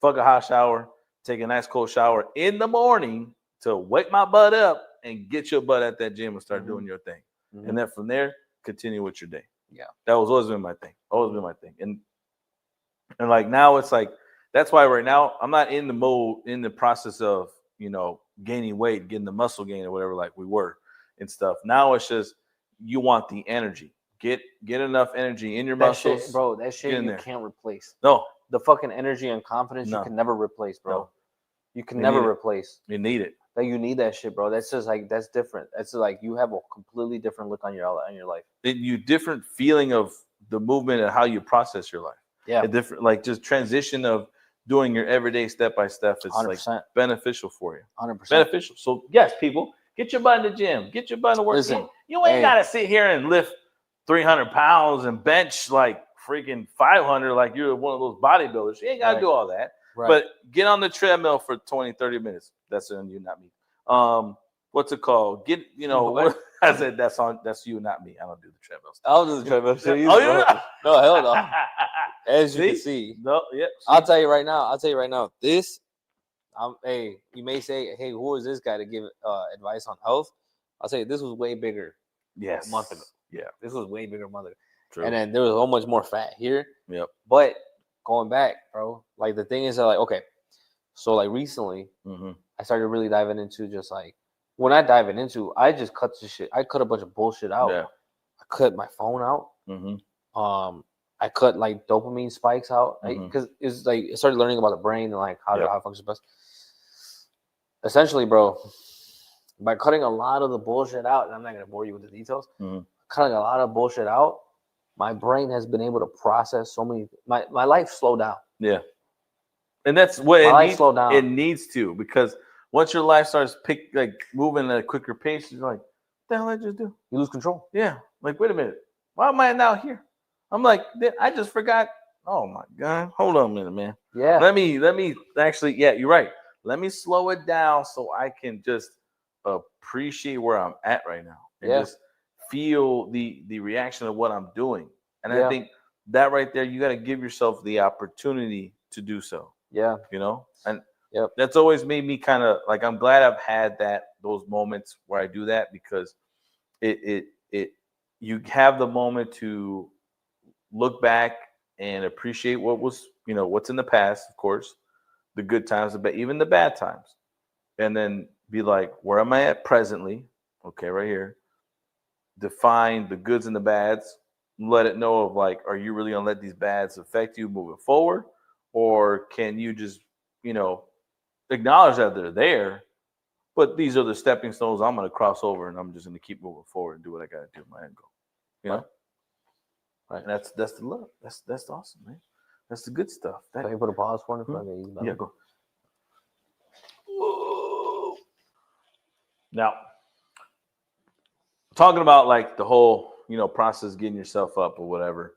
fuck a hot shower, take a nice cold shower in the morning to wake my butt up and get your butt at that gym and start doing your thing. And then from there, continue with your day. Yeah. That was always been my thing. And like now it's like, that's why right now I'm not in the process of, gaining weight, getting the muscle gain or whatever, like we were and stuff. Now it's just, you want the energy. Get enough energy in your muscles. Shit, bro, that shit you can't replace. No. The fucking energy and confidence you can never replace, bro. No. You can never replace. You need it. Like you need that shit, bro. That's just like, that's different. That's like you have a completely different look on your life. You different feeling of the movement and how you process your life. Yeah. A different, like just transition of doing your everyday step by step is 100%. like beneficial for you. 100%. Beneficial. So yes, people, get your butt in the gym. Get your butt to work. Listen, you ain't hey. gotta sit here and lift 300 pounds and bench like freaking 500 like you're one of those bodybuilders. You ain't gotta do all that. Right. But get on the treadmill for 20, 30 minutes. That's on you, not me. What's it called? Get, I said that's you, not me. I don't do the treadmill stuff. I'll do the treadmill shit. Oh, yeah. No, hell no. As you can see. No, yeah. I'll tell you right now. This, hey, you may say, hey, who is this guy to give advice on health? I'll tell you, this was way bigger. Yes. A month ago. Yeah. This was way bigger a month ago. True. And then there was so much more fat here. Yep. But going back, bro, like the thing is that, like, okay, so like recently, I started really diving into just like, when I diving into, I just cut the shit. I cut a bunch of bullshit out. Yeah. I cut my phone out. I cut like dopamine spikes out because it's like I started learning about the brain and like how it functions best. Essentially, bro, by cutting a lot of the bullshit out, and I'm not gonna bore you with the details. Cutting a lot of bullshit out, my brain has been able to process so many. My life slowed down. Yeah, and that's what it needs to, because once your life starts moving at a quicker pace, you're like, what the hell did I just do? You lose control. Yeah, like wait a minute, why am I now here? I'm like, I just forgot. Oh my God, hold on a minute, man. Yeah, let me actually. Yeah, you're right. Let me slow it down so I can just appreciate where I'm at right now and just feel the reaction of what I'm doing. And I think that right there, you got to give yourself the opportunity to do so. Yeah, and that's always made me kind of like, I'm glad I've had those moments where I do that, because you have the moment to look back and appreciate what was, what's in the past, of course, the good times, even the bad times, and then be like, where am I at presently? Okay, right here. Define the goods and the bads. Let it know of like, are you really gonna let these bads affect you moving forward, or can you just, acknowledge that they're there, but these are the stepping stones I'm gonna cross over, and I'm just gonna keep moving forward and do what I gotta do, my end goal. Right. And that's the love. That's awesome, man. That's the good stuff. Can you put a pause for me? Yeah, go. Whoa. Now, talking about like the whole, process, getting yourself up or whatever,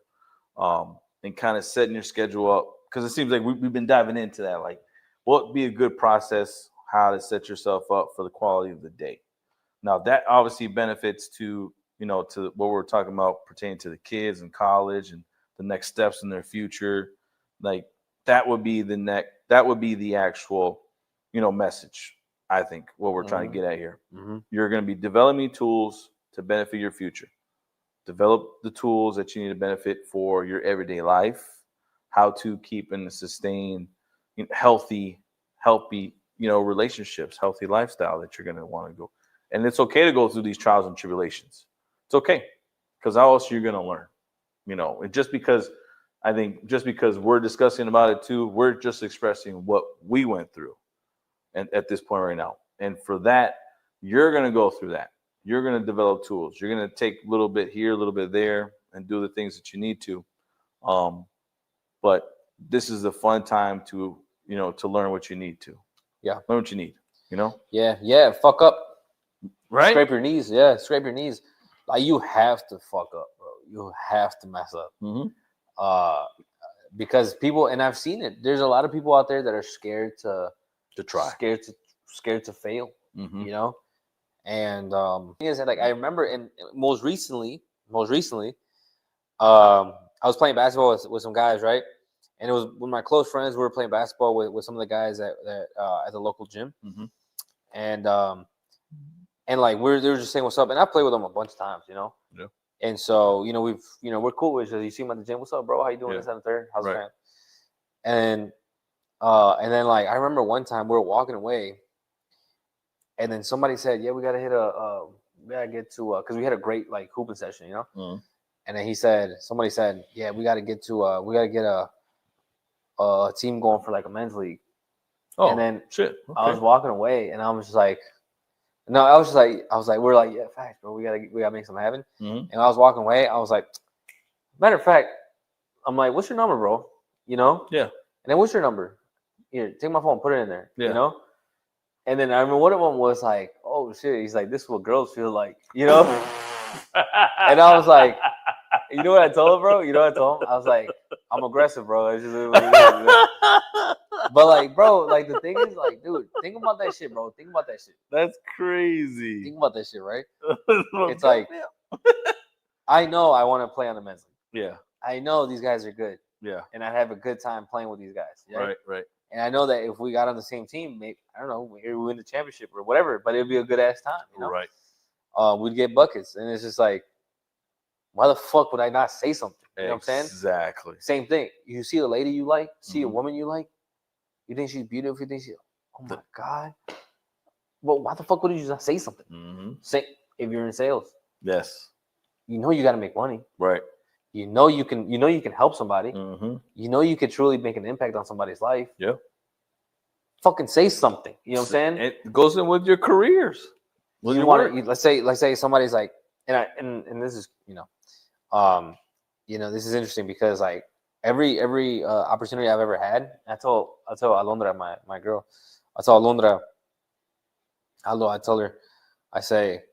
and kind of setting your schedule up, because it seems like we've been diving into that. Like, what would be a good process, how to set yourself up for the quality of the day? Now, that obviously benefits to what we're talking about pertaining to the kids in college and the next steps in their future. Like, that would be the actual, message. I think what we're trying to get at here. You're going to be developing tools to benefit your future. Develop the tools that you need to benefit for your everyday life, how to keep and sustain healthy, relationships, healthy lifestyle that you're going to want to go. And it's okay to go through these trials and tribulations. It's okay, because how else you're going to learn? And just because we're discussing about it too, we're just expressing what we went through and at this point right now. And for that, you're going to go through that. You're going to develop tools. You're going to take a little bit here, a little bit there, and do the things that you need to. But this is a fun time to learn what you need to. Yeah. Learn what you need, Yeah. Fuck up. Right? Scrape your knees. Yeah, scrape your knees. Like, you have to fuck up, bro. You have to mess up. Because people, and I've seen it, there's a lot of people out there that are scared to try, scared to fail, And thing is that, like, I remember most recently, I was playing basketball with some guys, right? And it was with my close friends. We were playing basketball with some of the guys at the local gym, and like they were just saying what's up, and I played with them a bunch of times, Yeah. And so we're cool with each other. You see them at the gym. What's up, bro? How you doing? This and the third. How's it going? And then like I remember one time we were walking away, and then somebody said, "Yeah, we gotta hit we gotta get to because we had a great like hooping session, And then somebody said, "Yeah, we gotta get a team going for like a men's league." Oh, and then shit. Okay. I was walking away, and I was just like, we're like, yeah, facts, bro. We gotta make something happen. And I was walking away, I was like, matter of fact, I'm like, what's your number, bro? Yeah. And then what's your number? here, take my phone, put it in there, Yeah. you know? And then I remember one of them was like, oh shit, he's like, this is what girls feel like, you know? And I was like, you know what I told him, bro? You know what I told him? I was like, I'm aggressive, bro. It's just what it is. You know? But like, bro, like the thing is, like, dude, think about that shit, bro. Think about that shit. That's crazy. Think about that shit, right? It's like, I know I want to play on the men's league. yeah, I know these guys are good, yeah, and I'd have a good time playing with these guys. Right? right. And I know that if we got on the same team, maybe I don't know, we win the championship or whatever, but it'd be a good ass time, you know? Right. We'd get buckets, and it's just like, why the fuck would I not say something? You know what I'm saying? Exactly. Same thing. You see a lady you like, see a Mhm. woman you like, you think she's beautiful, you think she's, oh my God. Well, why the fuck would you not say something? Mm-hmm. Say, if you're in sales, Yes. you know you got to make money. Right. You know you can help somebody. Mm-hmm. You know you could truly make an impact on somebody's life. Yeah. Fucking say something. You know what I'm saying? It goes in with your careers. With You your want work. to, let's say somebody's like, and this is this is interesting because like every opportunity I've ever had, I told Alondra, my girl, I told Alondra, I told her, I say,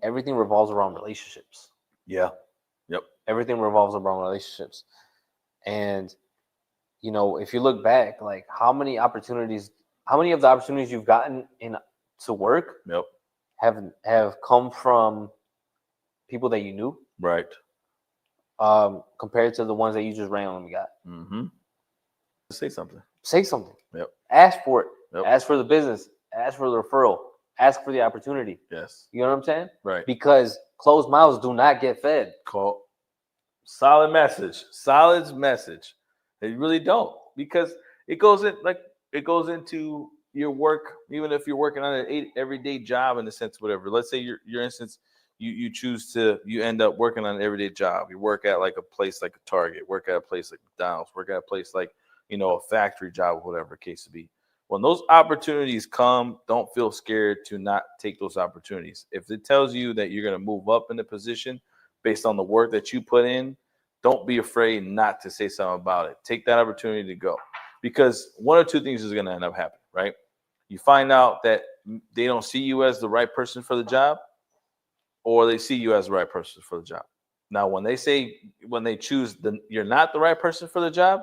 everything revolves around relationships. Yeah. Yep. Everything revolves around relationships. And, if you look back, like how many of the opportunities you've gotten to work Yep. have come from people that you knew, Right. compared to the ones that you just randomly got. Mm-hmm. Say something. Say something. Yep. Ask for it. Yep. Ask for the business. Ask for the referral. Ask for the opportunity. Yes. You know what I'm saying? Right. Because closed mouths do not get fed. Call. Solid message. Solid message. They really don't, because it goes into your work. Even if you're working on an everyday job, in a sense, whatever. Let's say your instance, you end up working on an everyday job. You work at like a place like a Target, work at a place like McDonald's, work at a place like, a factory job, whatever the case to be. When those opportunities come, don't feel scared to not take those opportunities. If it tells you that you're going to move up in the position based on the work that you put in, don't be afraid not to say something about it. Take that opportunity to go, because one or two things is going to end up happening, right? You find out that they don't see you as the right person for the job, or they see you as the right person for the job. Now, when they choose you're not the right person for the job,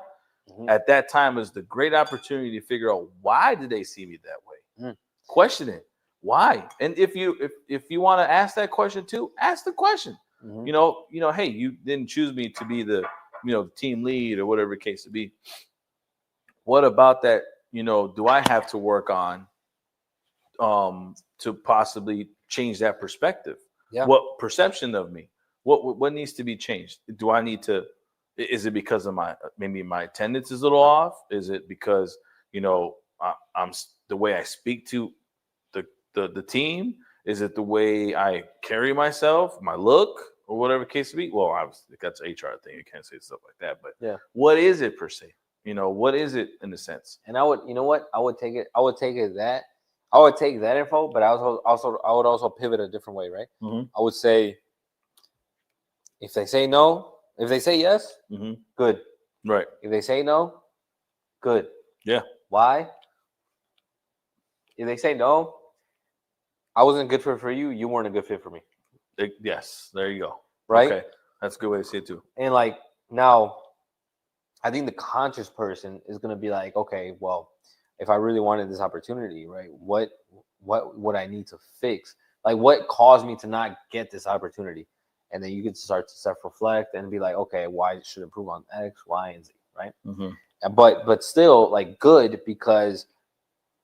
at that time is the great opportunity to figure out, why did they see me that way? Question it. Why? And if you want to ask that question too, ask the question. Hey, you didn't choose me to be the team lead or whatever the case to be. What about that? Do I have to work on to possibly change that perspective? Yeah. What perception of me? What needs to be changed? Do I need to? Is it because of maybe my attendance is a little off? Is it because I'm the way I speak to the team? Is it the way I carry myself, my look, or whatever the case to be? Well, obviously that's an HR thing. You can't say stuff like that. But yeah, what is it per se? What is it in a sense? And I would take it that I would take that info, but I would also pivot a different way, right? Mm-hmm. I would say, if they say no, if they say yes, mm-hmm. Good. Right. If they say no, good. Yeah. Why? If they say no, I wasn't a good fit for you, you weren't a good fit for me. Yes, there you go. Right? Okay. That's a good way to say it too. And like, now, I think the conscious person is going to be like, okay, well, if I really wanted this opportunity, right, what would I need to fix? Like, what caused me to not get this opportunity? And then you can start to self-reflect and be like, okay, why should I improve on X, Y, and Z, right? Mm-hmm. But still, like, good, because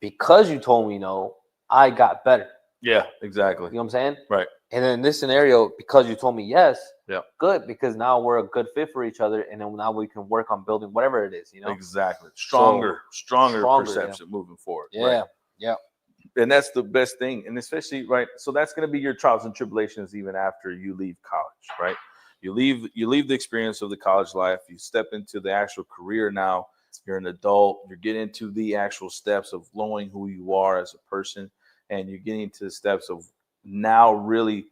you told me no, I got better. Yeah, exactly. You know what I'm saying? Right. And then in this scenario, because you told me yes, yeah, good, because now we're a good fit for each other, and then now we can work on building whatever it is, Exactly. Stronger perception moving forward. Yeah. Right? Yeah. And that's the best thing. And especially, right, so that's going to be your trials and tribulations even after you leave college, right? You leave the experience of the college life, you step into the actual career now, you're an adult, you're getting into the actual steps of knowing who you are as a person, and you're getting to the steps of now really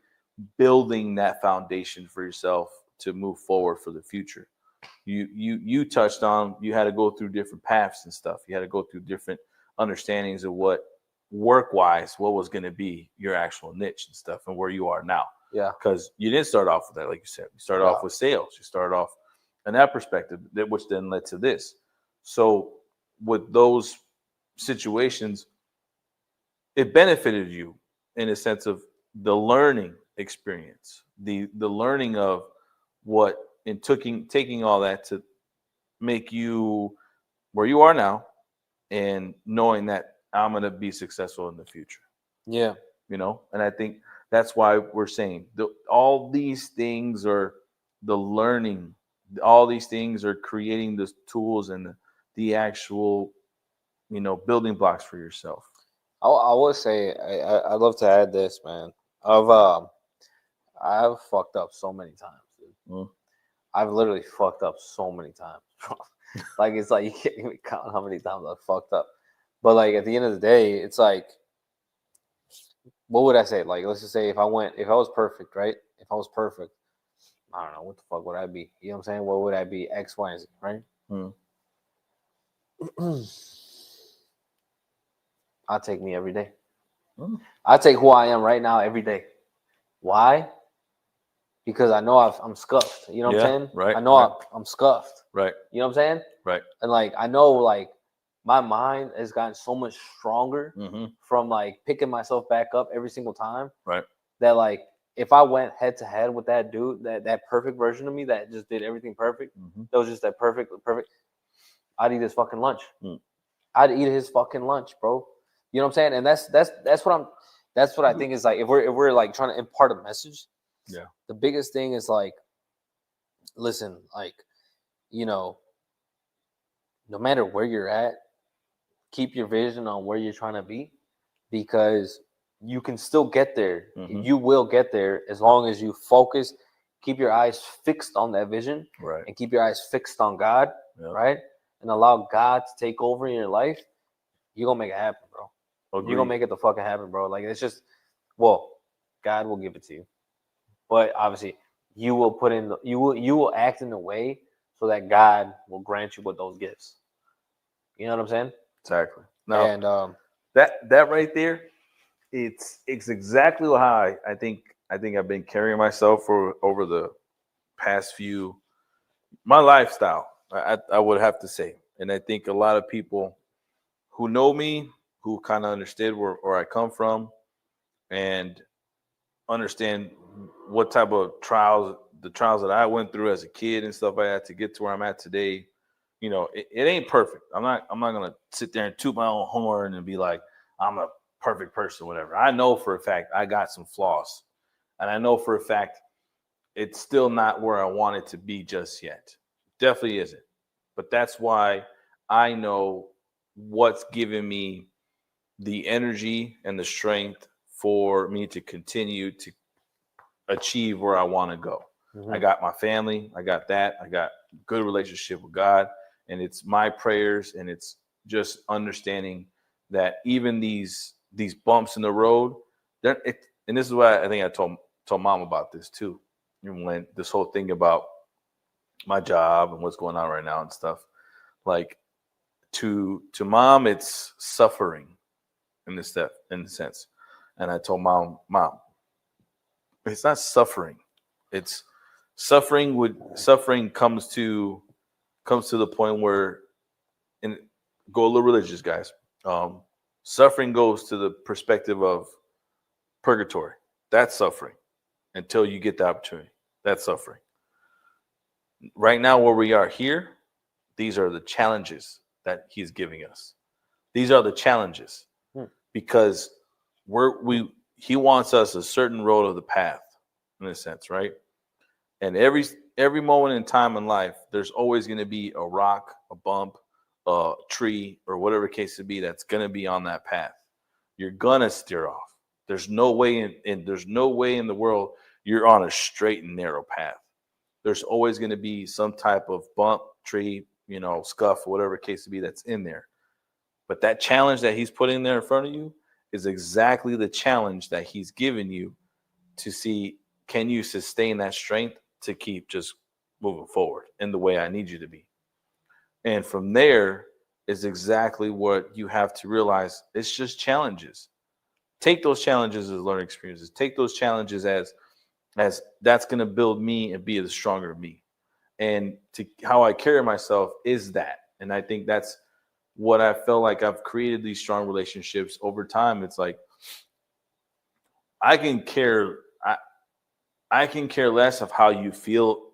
building that foundation for yourself to move forward for the future. you touched on, you had to go through different paths and stuff. You had to go through different understandings of what work-wise, what was going to be your actual niche and stuff, and where you are now. Yeah. Because you didn't start off with that, like you said. You started off with sales. You started off in that perspective, which then led to this. So with those situations, it benefited you in a sense of the learning experience, the learning of what, and taking all that to make you where you are now, and knowing that I'm going to be successful in the future. Yeah. You know, and I think that's why we're saying all these things are the learning. All these things are creating the tools and the actual, you know, building blocks for yourself. I would say I'd love to add this, man. I've fucked up so many times, dude. I've literally fucked up so many times. Like, it's like you can't even count how many times I've fucked up. But like at the end of the day, it's like, what would I say? Like, let's just say if I was perfect, right? If I was perfect, I don't know, what the fuck would I be? You know what I'm saying? What would I be? X, Y, and Z, right? I take me every day. I take who I am right now every day. Why? Because I know I'm scuffed. You know what I'm saying? Right. I know I'm scuffed. Right. You know what I'm saying? Right. And like, I know, like, my mind has gotten so much stronger from like picking myself back up every single time. Right. That like, if I went head to head with that dude, that perfect version of me that just did everything perfect, that was just that perfect, I'd eat his fucking lunch. I'd eat his fucking lunch, bro. You know what I'm saying? And that's what I think is like, if we're like trying to impart a message, the biggest thing is like, listen, like, you know, no matter where you're at, keep your vision on where you're trying to be, because you can still get there. You will get there as long as you focus, keep your eyes fixed on that vision, right, and keep your eyes fixed on God, right? And allow God to take over in your life. You're gonna make it happen, bro. Agreed. You're gonna make it the fucking happen, bro. Like, it's just, well, God will give it to you, but obviously you will put in you will act in a way so that God will grant you with those gifts. You know what I'm saying? Exactly. Now, and that right there, it's exactly how I think I've been carrying myself for over the past few, my lifestyle, I would have to say. And I think a lot of people who know me, who kind of understood where I come from and understand what type of the trials that I went through as a kid and stuff like that to get to where I'm at today. You know, it ain't perfect. I'm not gonna sit there and toot my own horn and be like, I'm a perfect person, whatever. I know for a fact I got some flaws, and I know for a fact it's still not where I want it to be just yet. Definitely isn't. But that's why I know what's giving me the energy and the strength for me to continue to achieve where I want to go. I got my family. I got that. I got good relationship with God. And it's my prayers, and it's just understanding that even these bumps in the road, and this is why I think I told mom about this too. When this whole thing about my job and what's going on right now and stuff, like to mom, it's suffering in the sense. And I told mom, it's not suffering. It's suffering. Suffering comes to the point where, and go a little religious, guys. Suffering goes to the perspective of purgatory. That's suffering until you get the opportunity. That's suffering. Right now, where we are here, these are the challenges that he's giving us. These are the challenges because he wants us a certain road of the path, in a sense, right? And every moment in time in life, there's always going to be a rock, a bump, a tree, or whatever case to be that's going to be on that path. You're gonna steer off. There's no way there's no way in the world you're on a straight and narrow path. There's always going to be some type of bump, tree, scuff, whatever case to be that's in there. But that challenge that he's putting there in front of you is exactly the challenge that he's given you to see, can you sustain that strength to keep just moving forward in the way I need you to be. And from there is exactly what you have to realize. It's just challenges. Take those challenges as learning experiences. Take those challenges as that's going to build me and be the stronger me. And to how I carry myself is that. And I think that's what I feel like I've created these strong relationships over time. It's like I can care I can care less of how you feel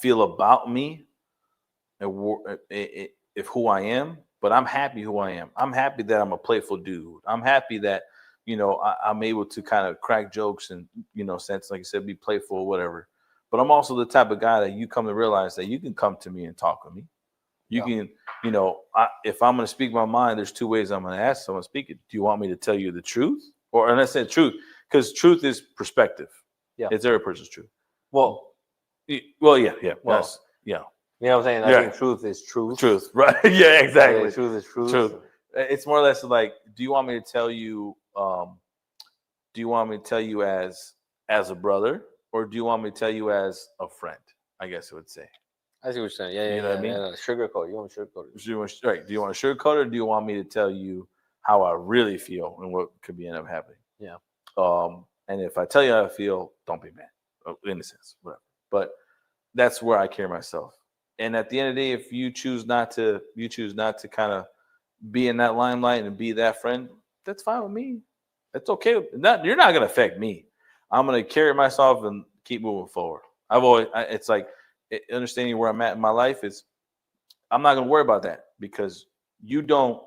about me and if who I am, but I'm happy who I am. I'm happy that I'm a playful dude. I'm happy that I'm able to kind of crack jokes and sense, like you said, be playful or whatever. But I'm also the type of guy that you come to realize that you can come to me and talk with me. You can, if I'm going to speak my mind, there's two ways I'm going to ask someone to speak it. Do you want me to tell you the truth? And I said truth because truth is perspective. Yeah. It's every person's truth. Well, yeah. Well, yeah. You know what I'm saying? I think truth is truth. Truth, right? Yeah, exactly. Truth is truth. Truth. It's more or less like, do you want me to tell you? Do you want me to tell you as a brother, or do you want me to tell you as a friend? I guess I would say. I see what you're saying. Yeah, You know what I mean? Sugarcoat. You want to sugarcoat it? Right? Do you want to sugarcoat it, or do you want me to tell you how I really feel and what could be end up happening? Yeah. And if I tell you how I feel, don't be mad. In a sense, whatever. But that's where I carry myself. And at the end of the day, if you choose not to kind of be in that limelight and be that friend, that's fine with me. That's okay. You're not going to affect me. I'm going to carry myself and keep moving forward. It's like understanding where I'm at in my life is I'm not going to worry about that because you do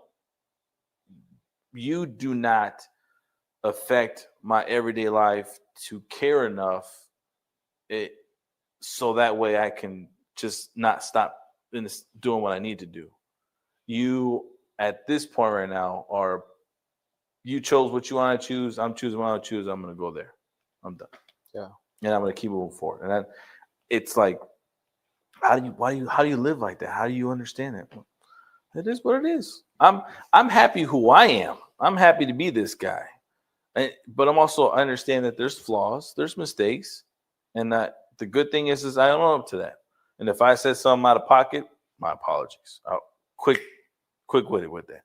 not affect my everyday life to care enough so that way I can just not stop doing what I need to do. You at this point right now you chose what you want to choose. I'm choosing what I want to choose. I'm going to go there. I'm done. Yeah. And I'm going to keep moving forward. And it's like, how do you live like that? How do you understand it? It is what it is. I'm happy who I am. I'm happy to be this guy. But I understand that there's flaws, there's mistakes, and that the good thing is I own up to that. And if I said something out of pocket, my apologies. I'll quick-witted with that.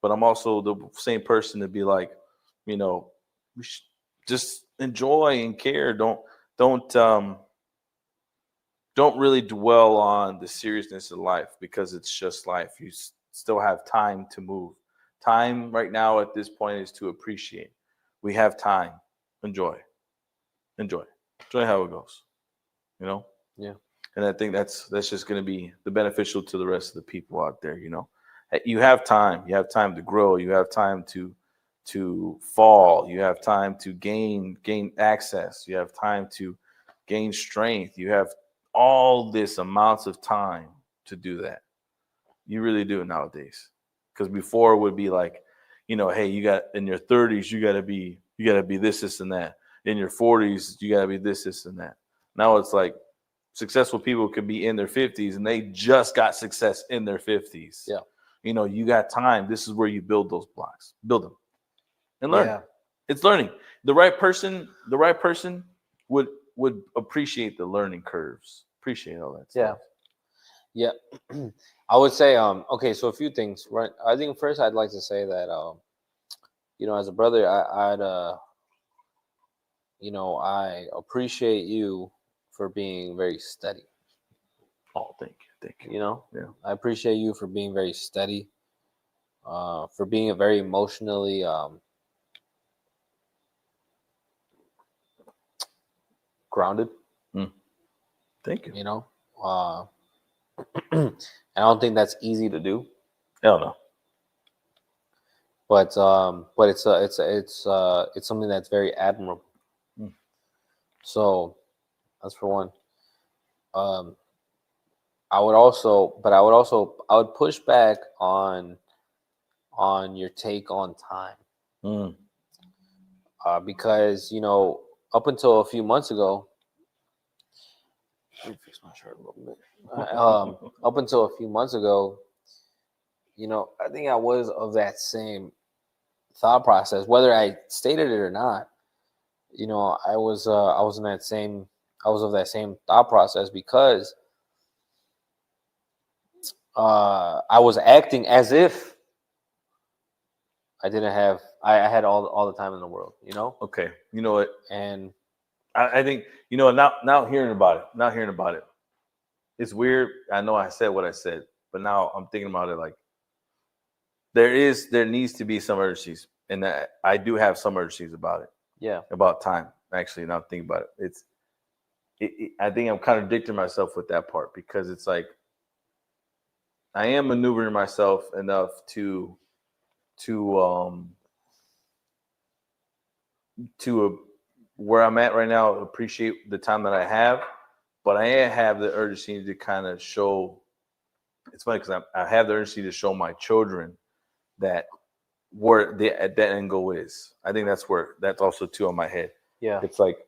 But I'm also the same person to be like, we should just enjoy and care. Don't really dwell on the seriousness of life because it's just life. You still have time to move. Time right now at this point is to appreciate. We have time. Enjoy how it goes. Yeah. And I think that's just going to be the beneficial to the rest of the people out there. You have time. You have time to grow. You have time to fall. You have time to gain access. You have time to gain strength. You have all this amounts of time to do that. You really do nowadays. Because before it would be like, hey, you got in your 30s, you got to be this and that. In your 40s, you got to be this and that. Now it's like successful people could be in their 50s and they just got success in their 50s. Yeah. You got time. This is where you build those blocks. Build them and learn. Yeah. It's learning. The right person would appreciate the learning curves. Appreciate all that stuff. Yeah. I would say, okay, so a few things, right? I think first I'd like to say that, as a brother, I appreciate you for being very steady. Oh, thank you. Yeah. I appreciate you for being very steady, for being a very emotionally grounded. Thank you. I don't think that's easy to do. Hell no. But it's something that's very admirable. So that's for one. I would push back on your take on time. Because up until a few months ago, let me fix my shirt a little bit. Up until a few months ago, I think I was of that same thought process, whether I stated it or not. I was of that same thought process because I was acting as if I didn't have. I had all the time in the world, you know. Okay. You know what? And I think now hearing about it, it's weird. I know I said what I said, but now I'm thinking about it like there needs to be some urgencies, and that I do have some urgencies about it. yeah, About time. Actually, now thinking about it, I think I'm contradicting myself with that part because it's like I am maneuvering myself enough to where I'm at right now, appreciate the time that I have, but I have the urgency to kind of show. It's funny because I have the urgency to show my children that where that end goal is. I think that's also too on my head. yeah, It's like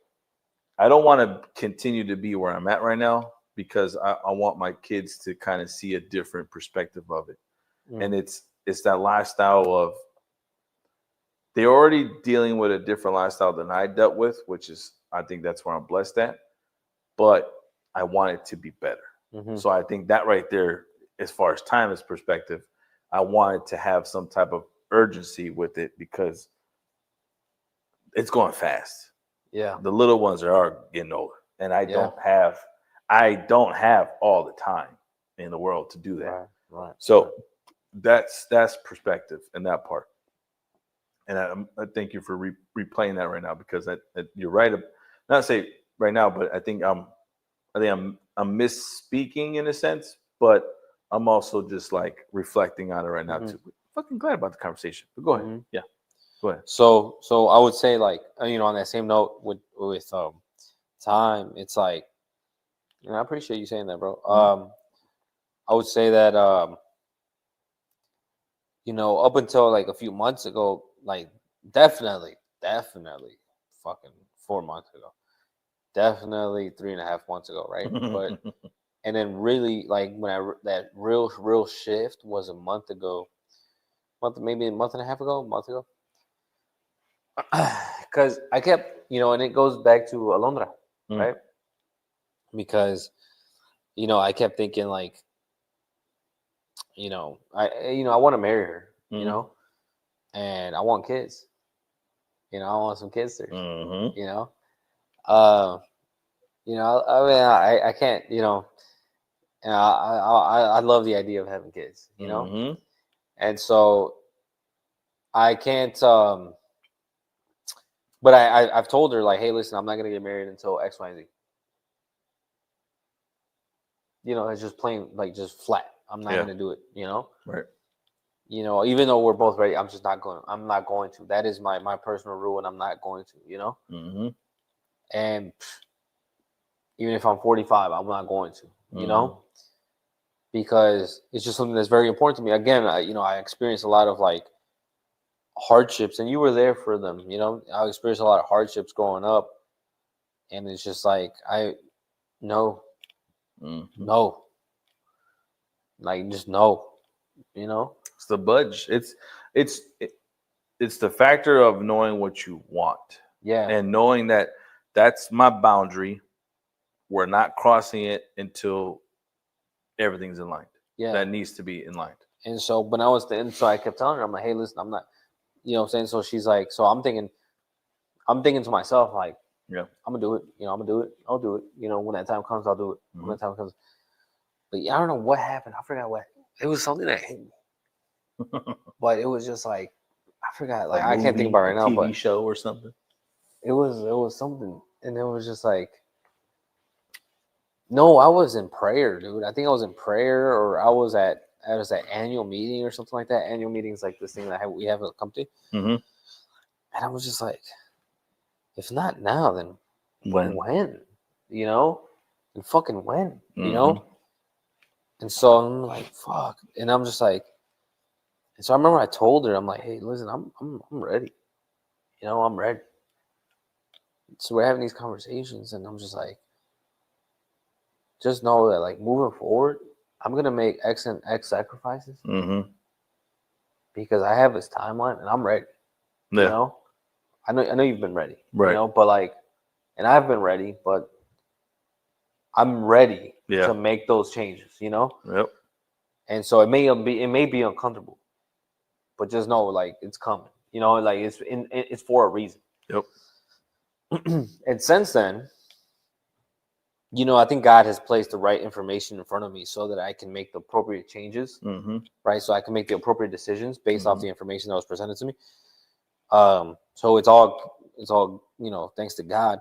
I don't want to continue to be where I'm at right now because I want my kids to kind of see a different perspective of it. And it's that lifestyle of they're already dealing with a different lifestyle than I dealt with, which is I think that's where I'm blessed at. But I want it to be better. So I think that right there, as far as time is perspective, I wanted to have some type of urgency with it because it's going fast. yeah. The little ones are getting older, and I Yeah. don't have all the time in the world to do that. Right. So that's perspective in that part. And I thank you for replaying that right now because you're right. Not say right now, but I think I'm misspeaking in a sense, but I'm also just like reflecting on it right now too. Fucking glad about the conversation. But go ahead. Yeah, go ahead. So I would say like on that same note with time, it's like I appreciate you saying that, bro. I would say that up until like a few months ago, like definitely fucking 4 months ago, definitely 3.5 months ago, right? But and then really like when that real shift was a month ago, maybe a month and a half ago, because I kept and it goes back to Alondra, right? Because I kept thinking like I want to marry her, and I want kids. I want some kids there. I mean, I can't, and I love the idea of having kids, and so I can't. But I've told her like, hey, listen, I'm not gonna get married until X, Y, and Z. It's just plain like just flat. I'm not gonna do it. Right. Even though we're both ready, I'm just not going. I'm not going to. That is my personal rule, and I'm not going to. And even if I'm 45, I'm not going to. Because it's just something that's very important to me. Again, I experienced a lot of like hardships, and you were there for them. I experienced a lot of hardships growing up, and it's just like no, like just no. It's the budge. It's the factor of knowing what you want. Yeah. And knowing that that's my boundary. We're not crossing it until everything's in line. Yeah. That needs to be in line. And so when I was so I kept telling her, I'm like, hey, listen, I'm not, what I'm saying? So she's like, so I'm thinking to myself, like, yeah, I'm gonna do it. I'm gonna do it. I'll do it. When that time comes, I'll do it. When that time comes. But I don't know what happened. I forgot what. It was something that hit me. But it was just like, I forgot. Like I can't think about it right now. TV show or something. It was something, and it was just like, no, I was in prayer, dude. I think I was in prayer, or I was at annual meeting or something like that. Annual meeting is like this thing that we have at a company. And I was just like, if not now, then when? And fucking when? And so I'm like, fuck. And I'm just like, and so I remember I told her, I'm like, hey, listen, I'm ready. I'm ready. So we're having these conversations, and I'm just like, just know that like moving forward, I'm gonna make X and X sacrifices because I have this timeline and I'm ready. Yeah. I know you've been ready, right? But like, and I've been ready, but I'm ready to make those changes, Yep. And so it may be uncomfortable, but just know like it's coming. You know, like it's for a reason. Yep. And since then, you know, I think God has placed the right information in front of me so that I can make the appropriate changes, right? So I can make the appropriate decisions based off the information that was presented to me. So it's all, you know, thanks to God.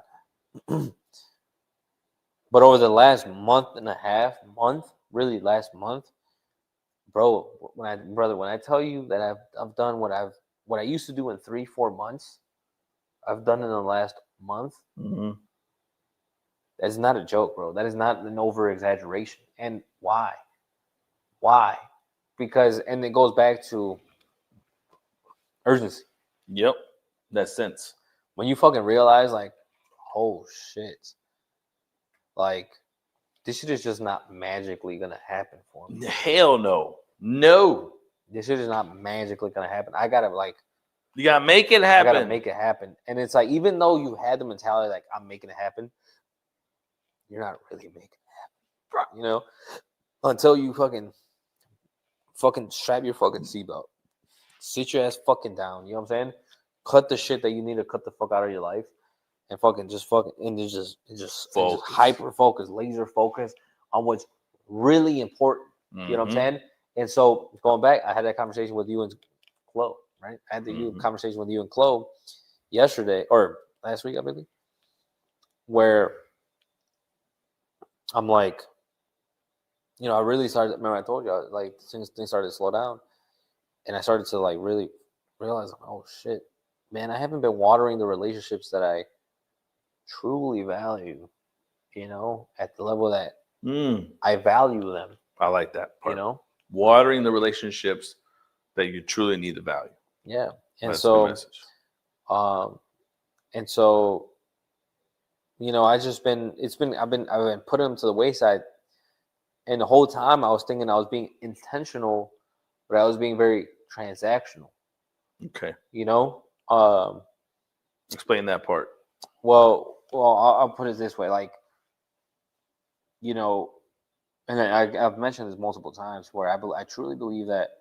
But over the last month and a half, really last month, bro, when I tell you that I've done what I used to do in 3-4 months, I've done in the last month. That's not a joke, bro. That is not an over exaggeration. And why? Because, and it goes back to urgency. Yep. That sense. When you fucking realize, like, oh shit, like, this shit is just not magically gonna happen for me. Hell no. No. This shit is not magically gonna happen. I gotta, like, you gotta make it happen. I gotta make it happen. And it's like, even though you had the mentality like I'm making it happen, you're not really making it happen, you know, until you fucking strap your fucking seatbelt, sit your ass fucking down. You know what I'm saying? Cut the shit that you need to cut the fuck out of your life, and just hyper focus, laser focus on what's really important. You know what I'm saying? And so going back, I had that conversation with you and Chloe, right? I had the conversation with you and Chloe yesterday or last week, I believe, where I'm like, you know, I really started. Remember, I told you, like, things started to slow down, and I started to like really realize, oh shit, man, I haven't been watering the relationships that I truly value. You know, at the level that I value them. I like that part. You know, watering the relationships that you truly need to value. Yeah, and that's so, the message. And so, you know, I've been putting them to the wayside. And the whole time I was thinking I was being intentional, but I was being very transactional. Okay. You know? Explain that part. Well, I'll put it this way. Like, you know, and I've mentioned this multiple times where I truly believe that,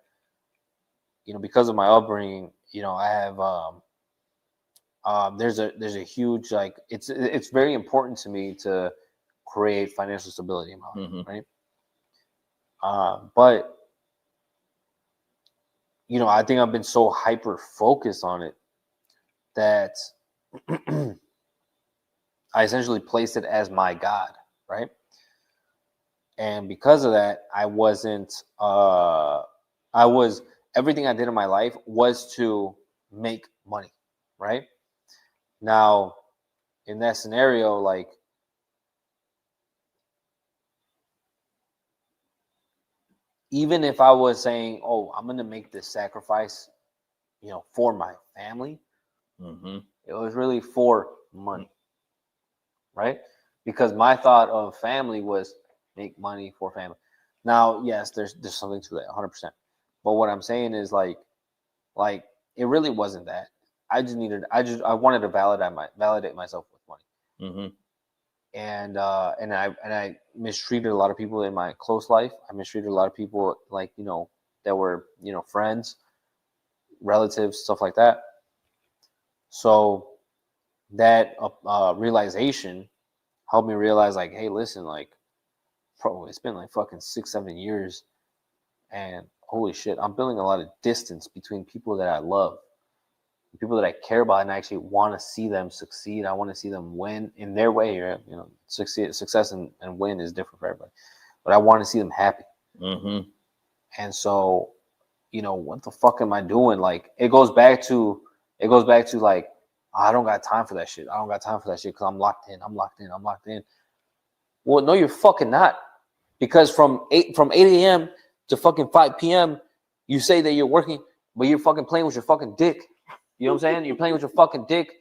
you know, because of my upbringing, you know, I have, there's a huge, like, it's very important to me to create financial stability in my life, right? But, you know, I think I've been so hyper focused on it that I essentially placed it as my God, right? And because of that, everything I did in my life was to make money, right? Now, in that scenario, like, even if I was saying, oh, I'm going to make this sacrifice, you know, for my family, it was really for money, right? Because my thought of family was make money for family. Now, yes, there's something to that, 100%. But what I'm saying is like it really wasn't that. I wanted to validate myself with money. And I mistreated a lot of people in my close life. I mistreated a lot of people, like, you know, that were, you know, friends, relatives, stuff like that. So that realization helped me realize, like, hey, listen, like, bro, it's been like fucking 6-7 years, and holy shit, I'm building a lot of distance between people that I love, people that I care about, and I actually want to see them succeed. I want to see them win in their way. Right? You know, success and win is different for everybody, but I want to see them happy. And so, you know, what the fuck am I doing? Like, it goes back to like, I don't got time for that shit. I don't got time for that shit because I'm locked in. Well, no, you're fucking not. Because from 8 a.m. to fucking 5 p.m., you say that you're working, but you're fucking playing with your fucking dick. You know what I'm saying? You're playing with your fucking dick.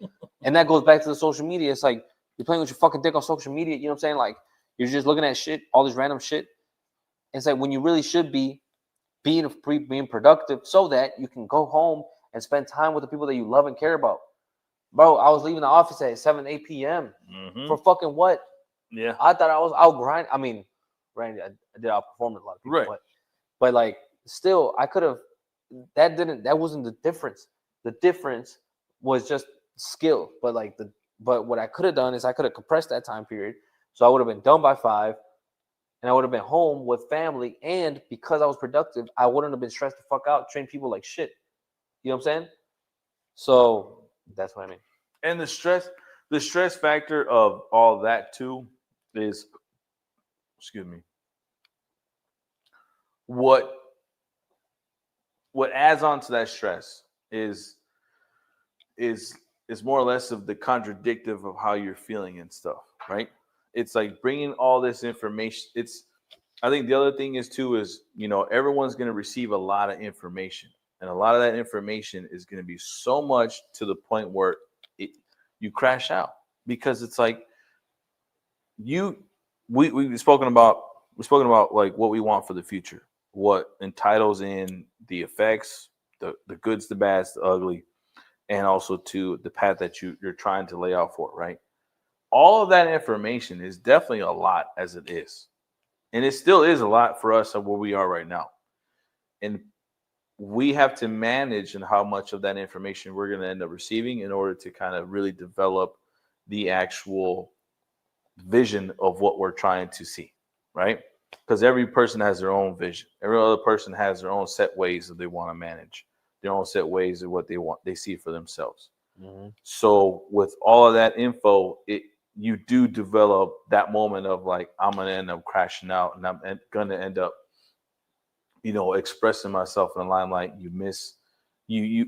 And that goes back to the social media. It's like, you're playing with your fucking dick on social media. You know what I'm saying? Like, you're just looking at shit, all this random shit. It's like, when you really should be being productive so that you can go home and spend time with the people that you love and care about. Bro, I was leaving the office at 7, 8 p.m. For fucking what? Yeah. I thought I was out grinding. I mean, Randy, I did outperform a lot of people, right. But like, still, I could have. That wasn't the difference. The difference was just skill. But what I could have done is I could have compressed that time period, so I would have been done by 5, and I would have been home with family. And because I was productive, I wouldn't have been stressed the fuck out, train people like shit. You know what I'm saying? So that's what I mean. And the stress factor of all that too is, excuse me, what adds on to that stress is more or less of the contradictive of how you're feeling and stuff, right? It's like bringing all this information. I think the other thing is too is, everyone's going to receive a lot of information, and a lot of that information is going to be so much to the point where you crash out, because it's like we've spoken about like what we want for the future, what entitles in the effects, the goods, the bads, the ugly, and also to the path that you're trying to lay out for, right? All of that information is definitely a lot as it is. And it still is a lot for us of where we are right now. And we have to manage and how much of that information we're going to end up receiving in order to kind of really develop the actual vision of what we're trying to see, right? Because every person has their own vision. Every other person has their own set ways that they want to manage, their own set ways of what they see for themselves. Mm-hmm. So with all of that info, you do develop that moment of like, I'm going to end up crashing out, and I'm going to end up, expressing myself in the limelight. You miss you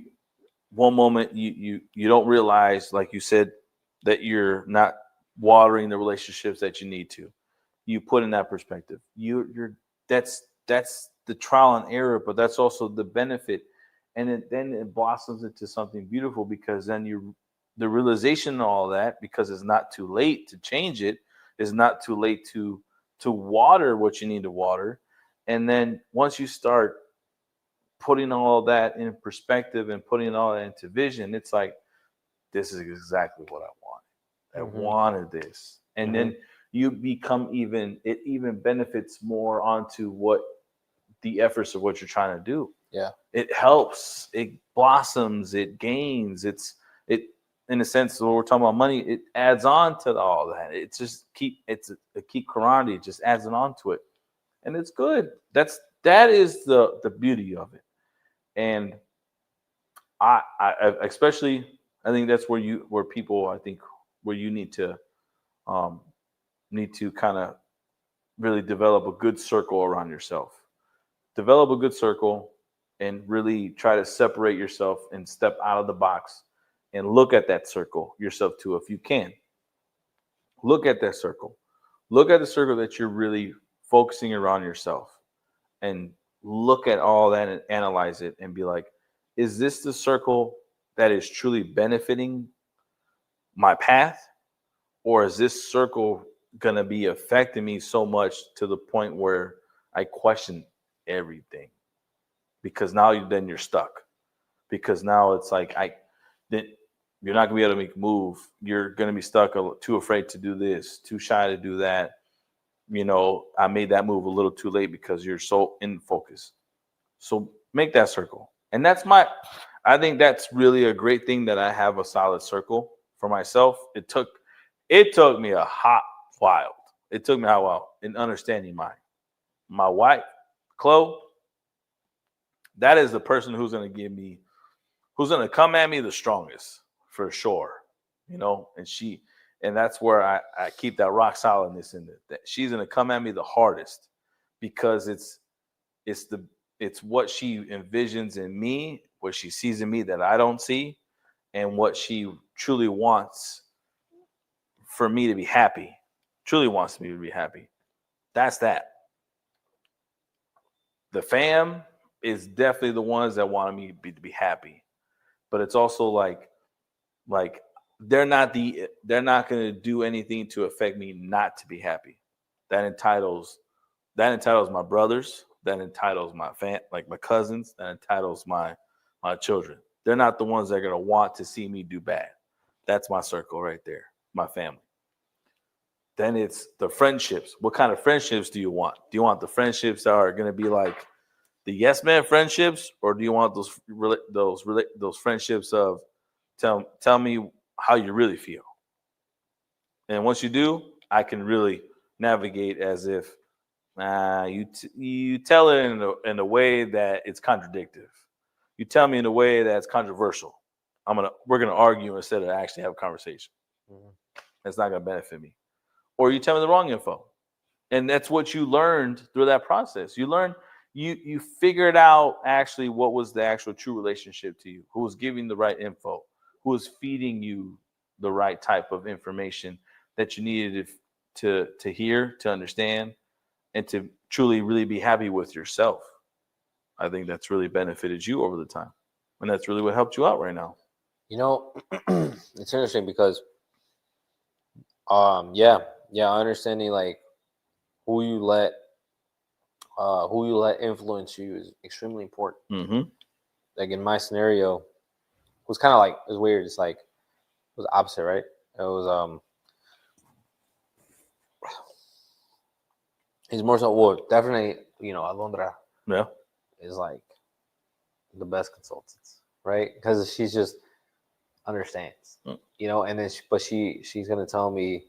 one moment you don't realize, like you said, that you're not watering the relationships that you need to. You put in that perspective. That's the trial and error, but that's also the benefit. And then it blossoms into something beautiful, because then the realization of all that, because it's not too late to change it, it's not too late to water what you need to water. And then once you start putting all that in perspective and putting all that into vision, it's like, this is exactly what I wanted. I wanted this. And then you become it even benefits more onto what the efforts of what you're trying to do. Yeah. It helps, it blossoms, it gains, it in a sense, when we're talking about money, it adds on to all that. It's just it's a keep karate, it just adds it on to it. And it's good. That is the beauty of it. And I especially, I think that's where you need to kind of really develop a good circle around yourself. Develop a good circle and really try to separate yourself and step out of the box and look at that circle yourself too, if you can. Look at that circle. Look at the circle that you're really focusing around yourself, and look at all that and analyze it and be like, is this the circle that is truly benefiting my path? Or is this circle going to be affecting me so much to the point where I question everything? Because now then you're stuck. Because now it's like you're not going to be able to make a move. You're going to be stuck, too afraid to do this, too shy to do that. I made that move a little too late because you're so in focus. So make that circle. And I think that's really a great thing, that I have a solid circle for myself. It took me a hot while. It took me a while in understanding my wife, Chloe. That is the person who's going to come at me the strongest, for sure. And that's where I keep that rock solidness in it. That she's going to come at me the hardest, because it's what she envisions in me, what she sees in me that I don't see, and what she truly wants for me to be happy. Truly wants me to be happy. That's that. The fam is definitely the ones that want me to be happy, but it's also like they're not going to do anything to affect me not to be happy. That entitles my brothers, that entitles my my cousins, that entitles my children. They're not the ones that are going to want to see me do bad. That's my circle right there, my family. Then it's the friendships. What kind of friendships do you want? Do you want the friendships that are going to be like, the yes man friendships, or do you want those friendships of tell me how you really feel? And once you do, I can really navigate as if you tell it in a way that it's contradictive. You tell me in a way that's controversial. We're gonna argue instead of actually have a conversation. Mhm. That's not gonna benefit me. Or you tell me the wrong info, and that's what you learned through that process. You figured out actually what was the actual true relationship to you, who was giving the right info, who was feeding you the right type of information that you needed to hear, to understand, and to truly really be happy with yourself. I think that's really benefited you over the time, and that's really what helped you out right now. You know, it's interesting because yeah, understanding like who you let influence you is extremely important. Mm-hmm. Like in my scenario, it was kind of like, it was weird. It's like, it was opposite, right? It was he's more so, well, definitely, Alondra Yeah. is like the best consultants, right? Because she's just understands, Mm. and then she's gonna tell me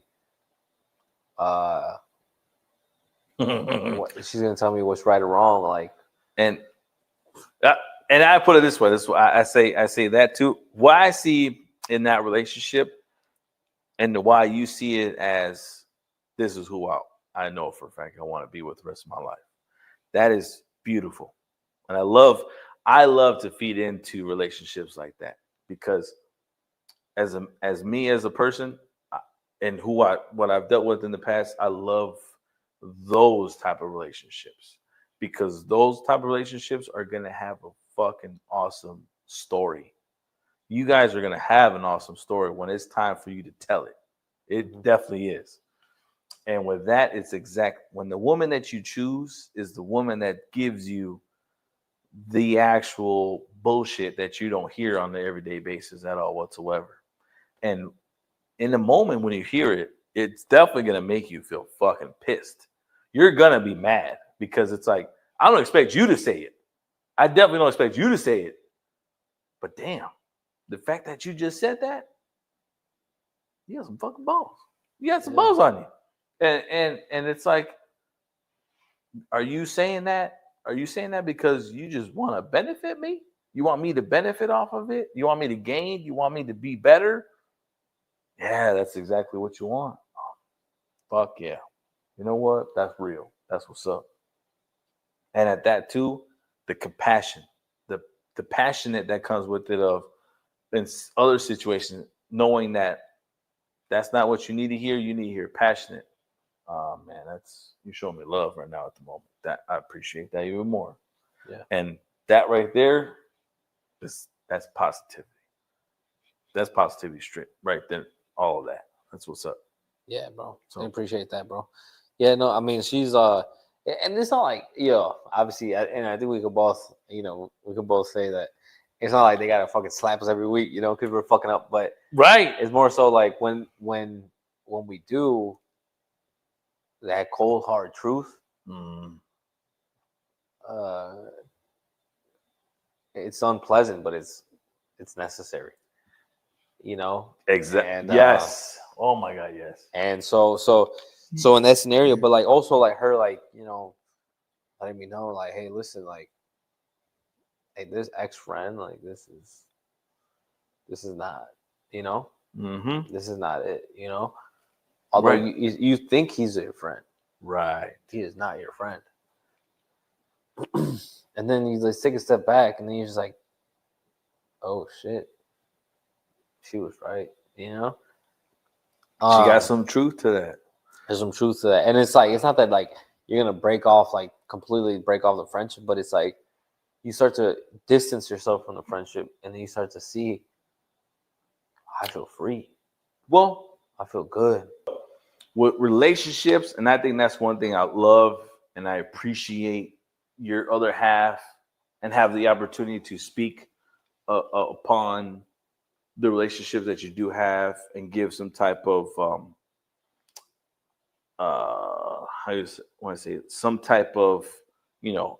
uh she's gonna tell me what's right or wrong, like. and uh, and I put it this way. I say that too. What I see in that relationship, and why you see it as this is who I know for a fact I want to be with the rest of my life. That is beautiful, and I love to feed into relationships like that, because as me as a person, and what I've dealt with in the past, I love those type of relationships, because those type of relationships are gonna have a fucking awesome story. You guys are gonna have an awesome story when it's time for you to tell it. It definitely is. And with that, it's exact when the woman that you choose is the woman that gives you the actual bullshit that you don't hear on the everyday basis at all whatsoever. And in the moment when you hear it, it's definitely gonna make you feel fucking pissed. You're gonna be mad because it's like, I don't expect you to say it. I definitely don't expect you to say it. But damn, the fact that you just said that, you got some fucking balls. You got some Yeah. balls on you. And it's like, are you saying that? Are you saying that because you just want to benefit me? You want me to benefit off of it? You want me to gain? You want me to be better? Yeah, that's exactly what you want. Fuck yeah. You know what? That's real. That's what's up. And at that too, the compassion, the the passionate that comes with it of in other situations, knowing that that's not what you need to hear. You need to hear passionate. Man, that's you showing me love right now at the moment. That I appreciate that even more. Yeah. And that right there that's positivity. That's positivity straight right there. All of that. That's what's up. Yeah, bro. So I appreciate that, bro. Yeah, no, I mean, she's and it's not like, obviously, and I think we could both, we could both say that it's not like they gotta fucking slap us every week, because we're fucking up. But right. it's more so like when we do that cold hard truth, uh, it's unpleasant, but it's necessary, Exactly. and Yes. Oh my God. Yes. and so in that scenario, but like also like her, like, letting me know, like, hey, listen, like, hey, this ex friend, like, this is not, Mm-hmm. this is not it, Although Right. you think he's your friend, Right. he is not your friend. And then you just take a step back, and then you're just like, oh shit, she was right, She got some truth to that. There's some truth to that, and it's like, it's not that like you're gonna break off, like completely break off the friendship, but it's like you start to distance yourself from the friendship, and then you start to see, I feel free. Well, I feel good. with relationships, and I think that's one thing I love and I appreciate your other half and have the opportunity to speak upon the relationship that you do have and give some type of how you want to say it, some type of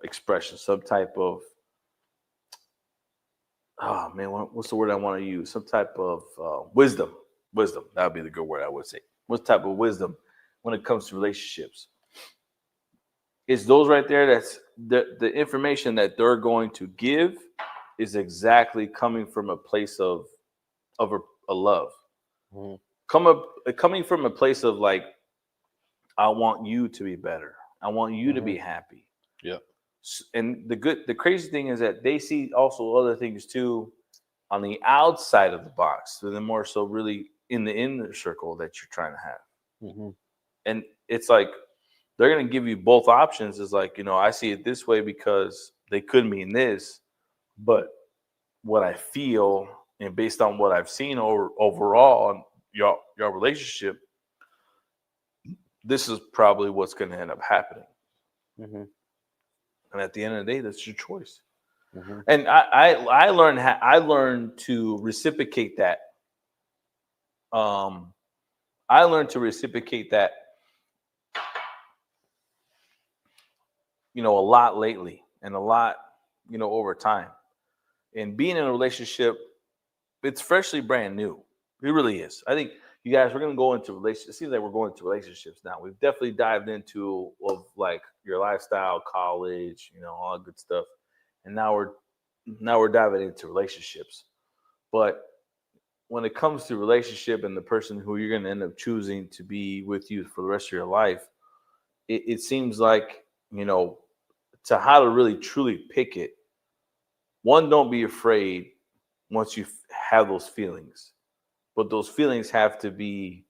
expression, some type of, oh man, what's the word I want to use? Some type of wisdom. Wisdom. That would be the good word I would say. What type of wisdom when it comes to relationships? It's those right there. That's the information that they're going to give is exactly coming from a place of a love. Mm-hmm. Coming from a place of like, I want you to be better. I want you to be happy. Yeah. And the crazy thing is that they see also other things too on the outside of the box. So they're more so really in the inner circle that you're trying to have. Mm-hmm. And it's like they're going to give you both options. Is like, I see it this way because they could mean this, but what I feel and based on what I've seen overall on your relationship, this is probably what's going to end up happening. Mm-hmm. And at the end of the day, that's your choice. Mm-hmm. And I learned to reciprocate that. I learned to reciprocate that, a lot lately and a lot, over time. And being in a relationship, it's freshly brand new. It really is. I think you guys, we're going to go into relationships. It seems like we're going into relationships now. We've definitely dived into like your lifestyle, college, all that good stuff. And now we're diving into relationships. But when it comes to relationship and the person who you're going to end up choosing to be with you for the rest of your life, it seems like, to how to really truly pick it. One, don't be afraid once you have those feelings, but those feelings have to be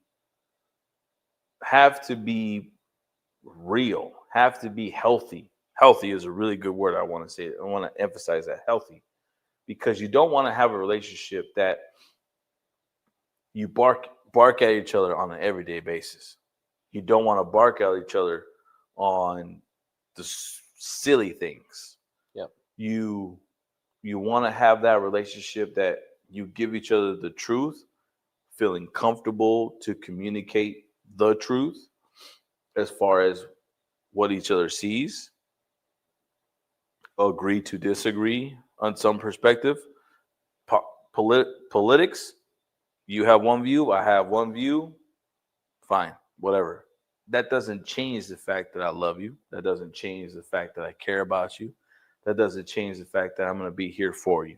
real, have to be healthy. Healthy is a really good word. I want to say it. I want to emphasize that, healthy, because you don't want to have a relationship that you bark at each other on an everyday basis. You don't want to bark at each other on the silly things. Yep. You want to have that relationship that you give each other the truth, feeling comfortable to communicate the truth as far as what each other sees, agree to disagree on some perspective. Politics, you have one view, I have one view, fine, whatever. That doesn't change the fact that I love you. That doesn't change the fact that I care about you. That doesn't change the fact that I'm going to be here for you.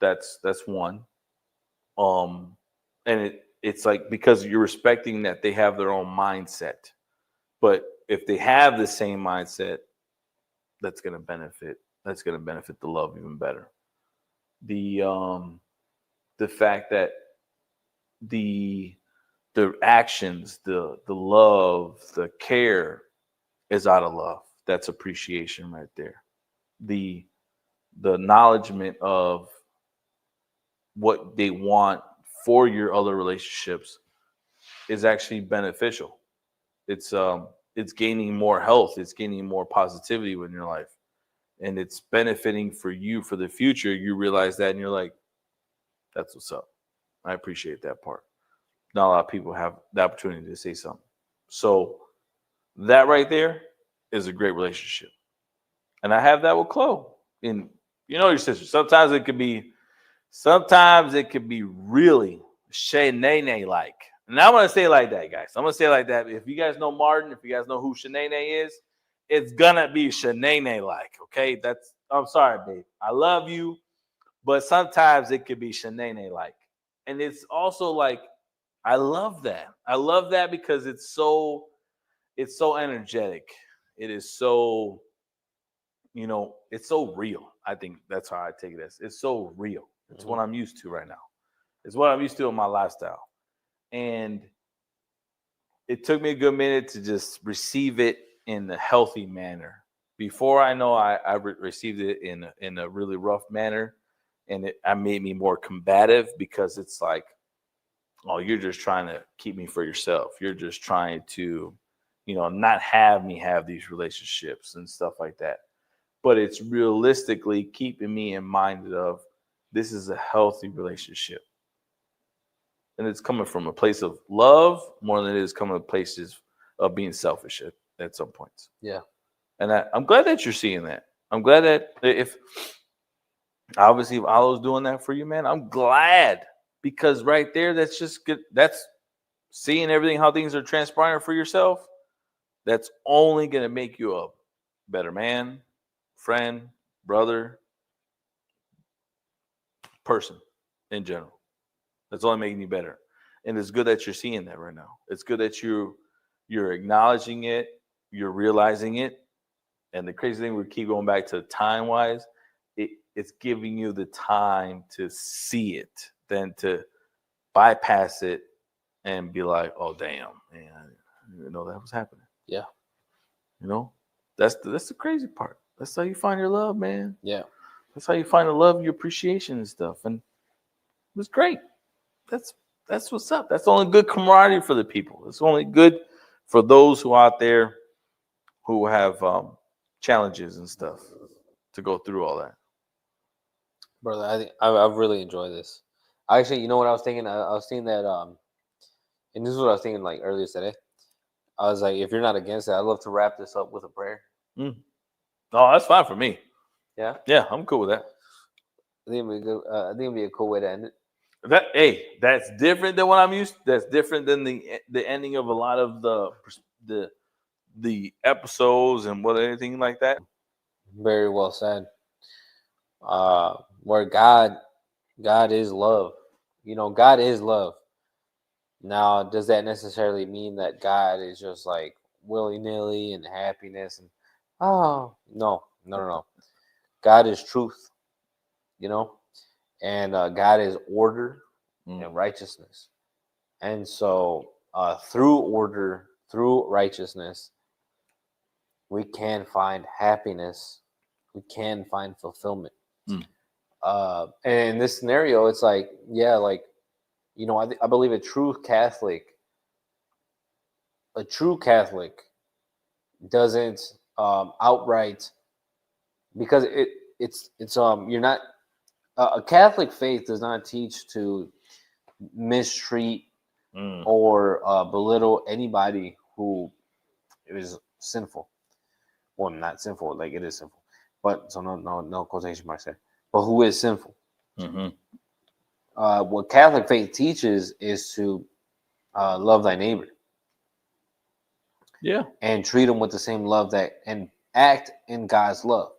That's one. And it's like, because you're respecting that they have their own mindset. But if they have the same mindset, that's going to benefit the love even better. The fact that the actions, the love, the care is out of love. That's appreciation right there. The acknowledgement of what they want for your other relationships is actually beneficial. It's gaining more health, it's gaining more positivity in your life, and it's benefiting for you for the future. You realize that and you're like, that's what's up. I appreciate that part. Not a lot of people have the opportunity to say something. So that right there is a great relationship. And I have that with Chloe. And your sister. Sometimes it could be really Shanae like. And I'm gonna say it like that, guys. I'm gonna say it like that. If you guys know Martin, if you guys know who Shanae is, it's gonna be Shanae like. Okay, I'm sorry, babe. I love you, but sometimes it could be Shanae like. And it's also like, I love that. I love that because it's so energetic. It is so, it's so real. I think that's how I take it as. It's so real. It's what I'm used to right now. It's what I'm used to in my lifestyle. And it took me a good minute to just receive it in a healthy manner. Before I know, I received it in a really rough manner. And it made me more combative because it's like, oh, you're just trying to keep me for yourself. You're just trying to, not have me have these relationships and stuff like that. But it's realistically keeping me in mind of, this is a healthy relationship. And it's coming from a place of love more than it is coming from places of being selfish at some points. Yeah. And I'm glad that you're seeing that. I'm glad that if Allah's doing that for you, man, I'm glad, because right there, that's just good. That's seeing everything, how things are transpiring for yourself. That's only going to make you a better man, friend, brother, person in general. That's only making you better. And it's good that you're seeing that right now. It's good that you're acknowledging it, you're realizing it. And the crazy thing, we keep going back to time-wise, it's giving you the time to see it, than to bypass it and be like, oh, damn, man, I didn't know that was happening. Yeah. You know, that's the crazy part. That's how you find your love, man. Yeah. That's how you find the love, your appreciation and stuff. And it was great. That's what's up. That's only good camaraderie for the people. It's only good for those who out there who have challenges and stuff to go through all that. Brother, I think I've really enjoyed this. Actually, you know what I was thinking? I was thinking that, and this is what I was thinking like earlier today. I was like, if you're not against it, I'd love to wrap this up with a prayer. Oh, that's fine for me. Yeah, yeah, I'm cool with that. I think it'd be good. I think it'd be a cool way to end it. That's different than what I'm used to. That's different than the ending of a lot of the episodes and anything like that. Very well said. Where God is love. You know, God is love. Now, does that necessarily mean that God is just like willy-nilly and happiness? And no. God is truth, you know, and God is order and righteousness. And so through order, through righteousness, we can find happiness. We can find fulfillment. And in this scenario, it's like, yeah, like, you know, I believe a true Catholic doesn't outright, because it's you're not a Catholic faith does not teach to mistreat or belittle anybody who is sinful. Well, not sinful, like it is sinful, but so no quotation marks there. But who is sinful? What Catholic faith teaches is to love thy neighbor. Yeah. And treat them with the same love and act in God's love,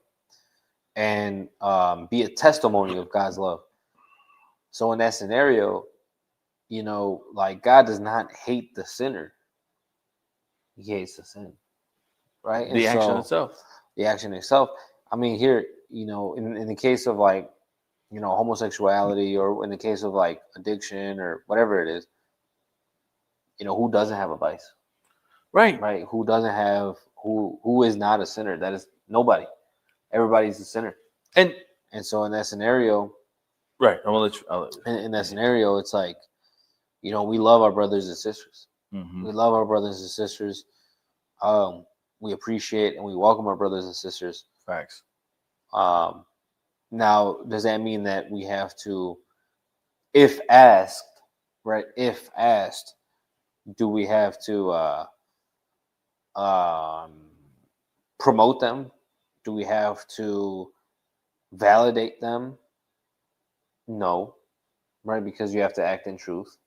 and be a testimony of God's love. So in that scenario, you know, like God does not hate the sinner. He hates the sin, right? The action itself. The action itself. I mean, here, you know, in the case of like, you know, homosexuality, or in the case of like addiction or whatever it is, you know, who doesn't have a vice? Right. Who doesn't have, who is not a sinner? That is nobody. Everybody's a sinner. And so in that scenario, right. I'm gonna let you. In that scenario, it's like, you know, we love our brothers and sisters. We love our brothers and sisters. We appreciate and we welcome our brothers and sisters. Facts. Now, does that mean that we have to, if asked, right? If asked, do we have to promote them? Do we have to validate them? No, right? Because you have to act in truth.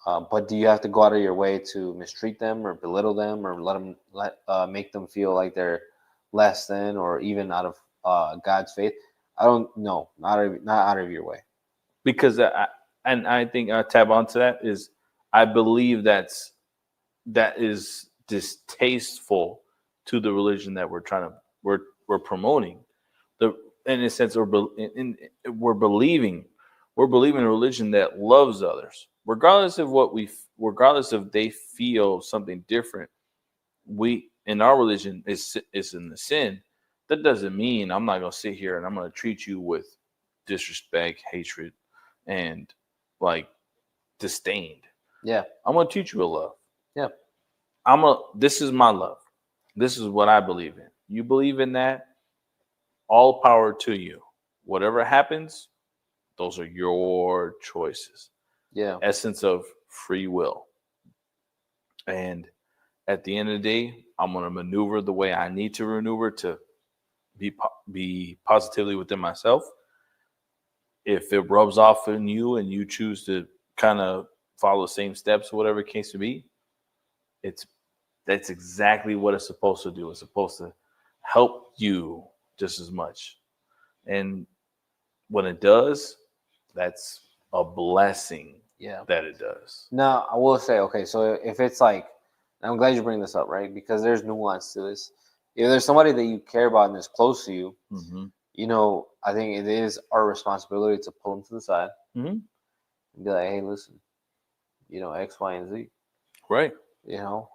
But do you have to go out of your way to mistreat them or belittle them or make them feel like they're less than, or even out of God's faith? I don't know. Not out of your way. Because I think I tap onto that is, I believe that is distasteful to the religion that we're promoting. In a sense, we're believing a religion that loves others, regardless if they feel something different. We, in our religion, is in the sin. That doesn't mean I'm not gonna sit here and I'm gonna treat you with disrespect, hatred, and like disdain. Yeah, I'm gonna treat you with love. Yeah, this is my love. This is what I believe in. You believe in that? All power to you. Whatever happens, those are your choices. Yeah. Essence of free will. And at the end of the day, I'm gonna maneuver the way I need to maneuver to be positively within myself. If it rubs off on you and you choose to kind of follow the same steps or whatever the case may be, that's exactly what it's supposed to do. It's supposed to help you just as much. And when it does, that's a blessing Yeah. that it does. Now, I will say, okay, so if it's like, I'm glad you bring this up, right? Because there's nuance to this. If there's somebody that you care about and is close to you, Mm-hmm. you know, I think it is our responsibility to pull them to the side Mm-hmm. and be like, hey, listen, you know, X, Y, and Z, Right. you know?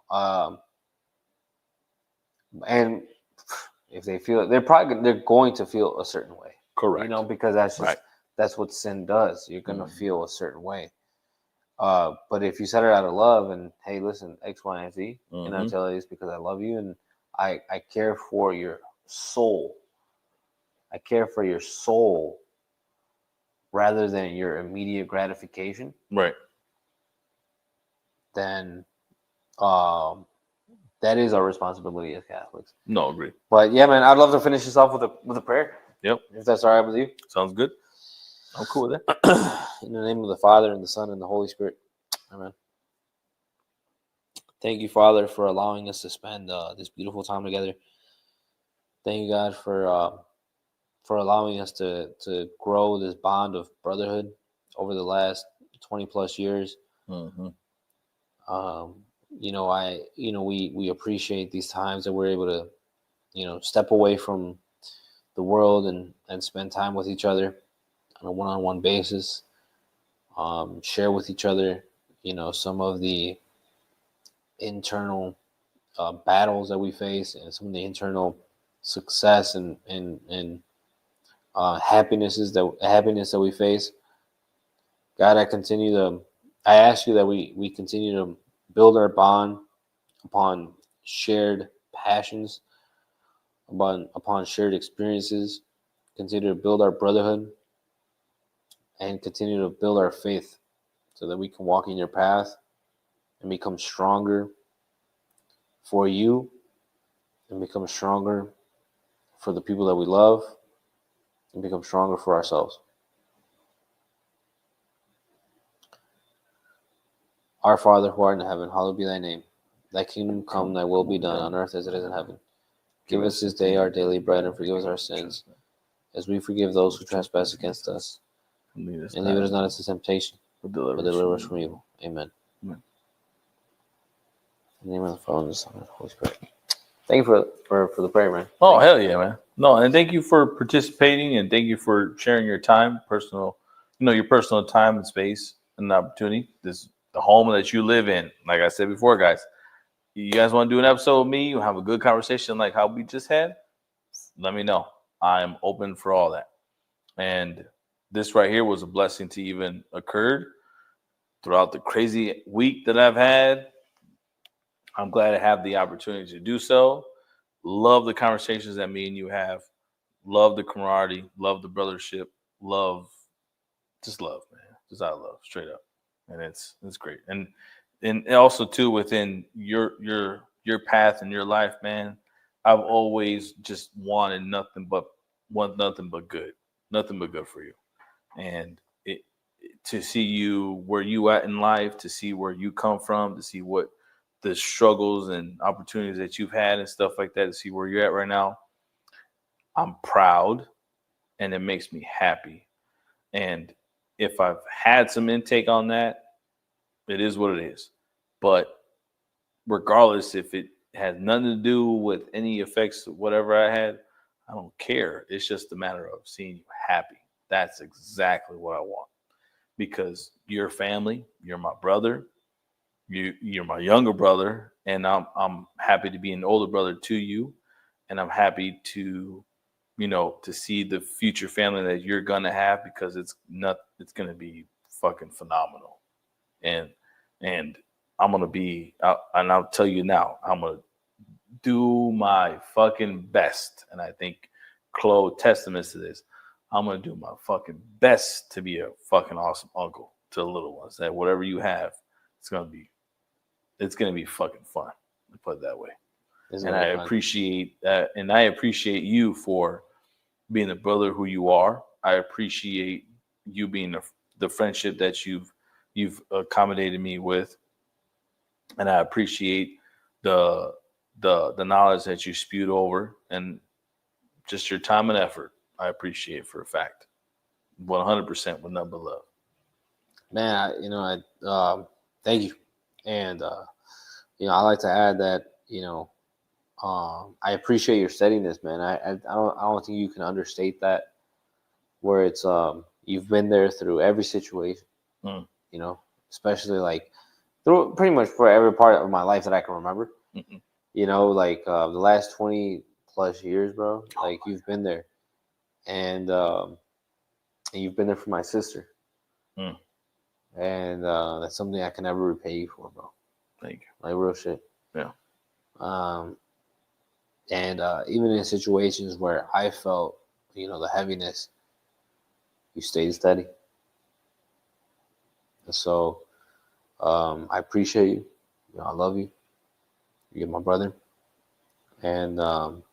And if they feel, they're going to feel a certain way. Correct. You know, because that's just, Right. that's what sin does. You're going to Mhm. feel a certain way. But if you set it out of love and, hey, listen, X, Y, and Z, and I Mhm. tell you this because I love you and I care for your soul. I care for your soul rather than your immediate gratification, Right. then that is our responsibility as Catholics. No, agree. But yeah, man, I'd love to finish this off with a prayer. Yep. If that's all right with you. Sounds good. I'm cool with that. In the name of the Father and the Son and the Holy Spirit. Amen. Thank you, Father, for allowing us to spend this beautiful time together. Thank you, God, for allowing us to grow this bond of brotherhood over the last 20 plus years. Mm-hmm. You know, we appreciate these times that we're able to, you know, step away from the world and spend time with each other on a one-on-one basis. Share with each other, you know, some of the internal battles that we face and some of the internal success and happiness that we face. God, I ask you that we continue to build our bond upon shared passions, upon shared experiences, continue to build our brotherhood, and continue to build our faith so that we can walk in your path and become stronger for you and become stronger for the people that we love and become stronger for ourselves. Our Father who art in heaven, hallowed be thy name. Thy kingdom come, thy will be done on earth as it is in heaven. Give us this day our daily bread and forgive us our sins, as we forgive those who trespass against us. And lead us not into temptation, but deliver us from evil. Amen. Amen. In the name of the Father, and the Son, and the Holy Spirit. Thank you for the prayer, man. Oh, hell yeah, man. No, and thank you for participating and thank you for sharing your time, your personal time and space and opportunity. This the home that you live in. Like I said before, guys, you guys want to do an episode with me? You have a good conversation like how we just had? Let me know. I am open for all that. And this right here was a blessing to even occurred throughout the crazy week that I've had. I'm glad to have the opportunity to do so. Love the conversations that me and you have. Love the camaraderie. Love the brothership. Love, man. Just out of love, straight up. And it's great. And also too within your path and your life, man. I've always just wanted nothing but good, nothing but good for you. And to see you where you at in life, to see where you come from, to see what the struggles and opportunities that you've had and stuff like that, to see where you're at right now, I'm proud and it makes me happy. And if I've had some intake on that, it is what it is. But regardless if it has nothing to do with any effects of whatever I had, I don't care. It's just a matter of seeing you happy. That's exactly what I want. Because you're family, you're my brother, you're my younger brother, and I'm happy to be an older brother to you, and I'm happy to to see the future family that you're gonna have because it's gonna be fucking phenomenal, and I'm gonna be and I'll tell you now, I'm gonna do my fucking best, and I think Chloe testaments to this. I'm gonna do my fucking best to be a fucking awesome uncle to the little ones. That whatever you have, it's gonna be fucking fun. Let's put it that way. And I appreciate that. And I appreciate you for being the brother who you are. I appreciate you being the friendship that you've accommodated me with. And I appreciate the knowledge that you spewed over and just your time and effort. I appreciate for a fact. 100% with nothing but love. Man, thank you. And I like to add that, I appreciate your steadiness, man. I don't think you can understate that. Where it's you've been there through every situation, especially like through pretty much for every part of my life that I can remember. Mm-hmm. The last 20 plus years, bro. Like you've been there, and you've been there for my sister. Mm. And that's something I can never repay you for, bro. Thank you. Like real shit. Yeah. And even in situations where I felt, the heaviness, you stayed steady. And so I appreciate you. I love you. You're my brother. And, I'm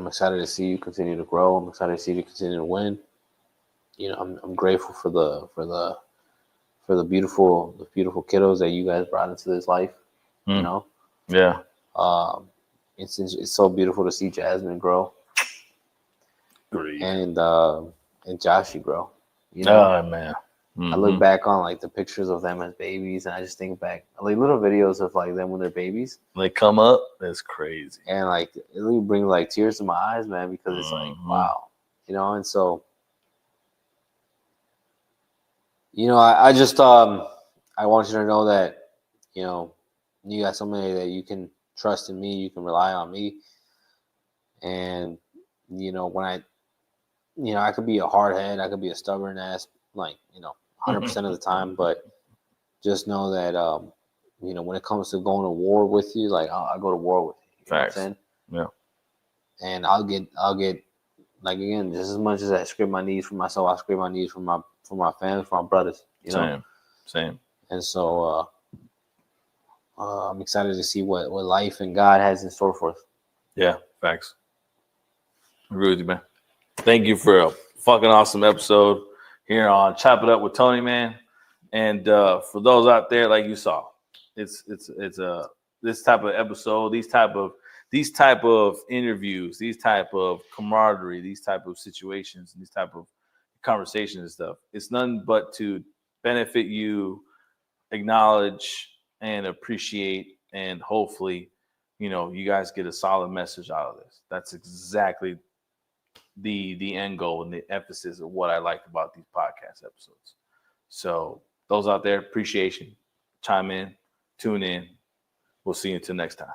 excited to see you continue to grow. I'm excited to see you continue to win. I'm grateful for the beautiful kiddos that you guys brought into this life. Yeah. It's so beautiful to see Jasmine grow. Great. And Joshy grow. Oh man. Mm-hmm. I look back on like the pictures of them as babies, and I just think back like little videos of like them when they're babies. They come up, that's crazy. And like it really brings like tears to my eyes, man, because it's like wow, and so I just I want you to know that you got somebody that you can trust in me, you can rely on me, and when I could be a hard head, I could be a stubborn ass, like 100% of the time, but just know that when it comes to going to war with you, like I'll go to war with you. You know what I'm saying? Yeah. And I'll get like again, just as much as I scrape my knees for myself, I scrape my knees for my family, for my brothers. Same. And so I'm excited to see what life and God has in store for us. Yeah, facts. I agree with you, man. Thank you for a fucking awesome episode here on Chop It Up with Tony, man. And for those out there, like you saw, it's this type of episode, these type of interviews, these type of camaraderie, these type of situations, these type of conversations and stuff. It's nothing but to benefit you, acknowledge and appreciate, and hopefully, you guys get a solid message out of this. That's exactly the end goal and the emphasis of what I like about these podcast episodes. So those out there, appreciation, chime in, tune in. We'll see you until next time.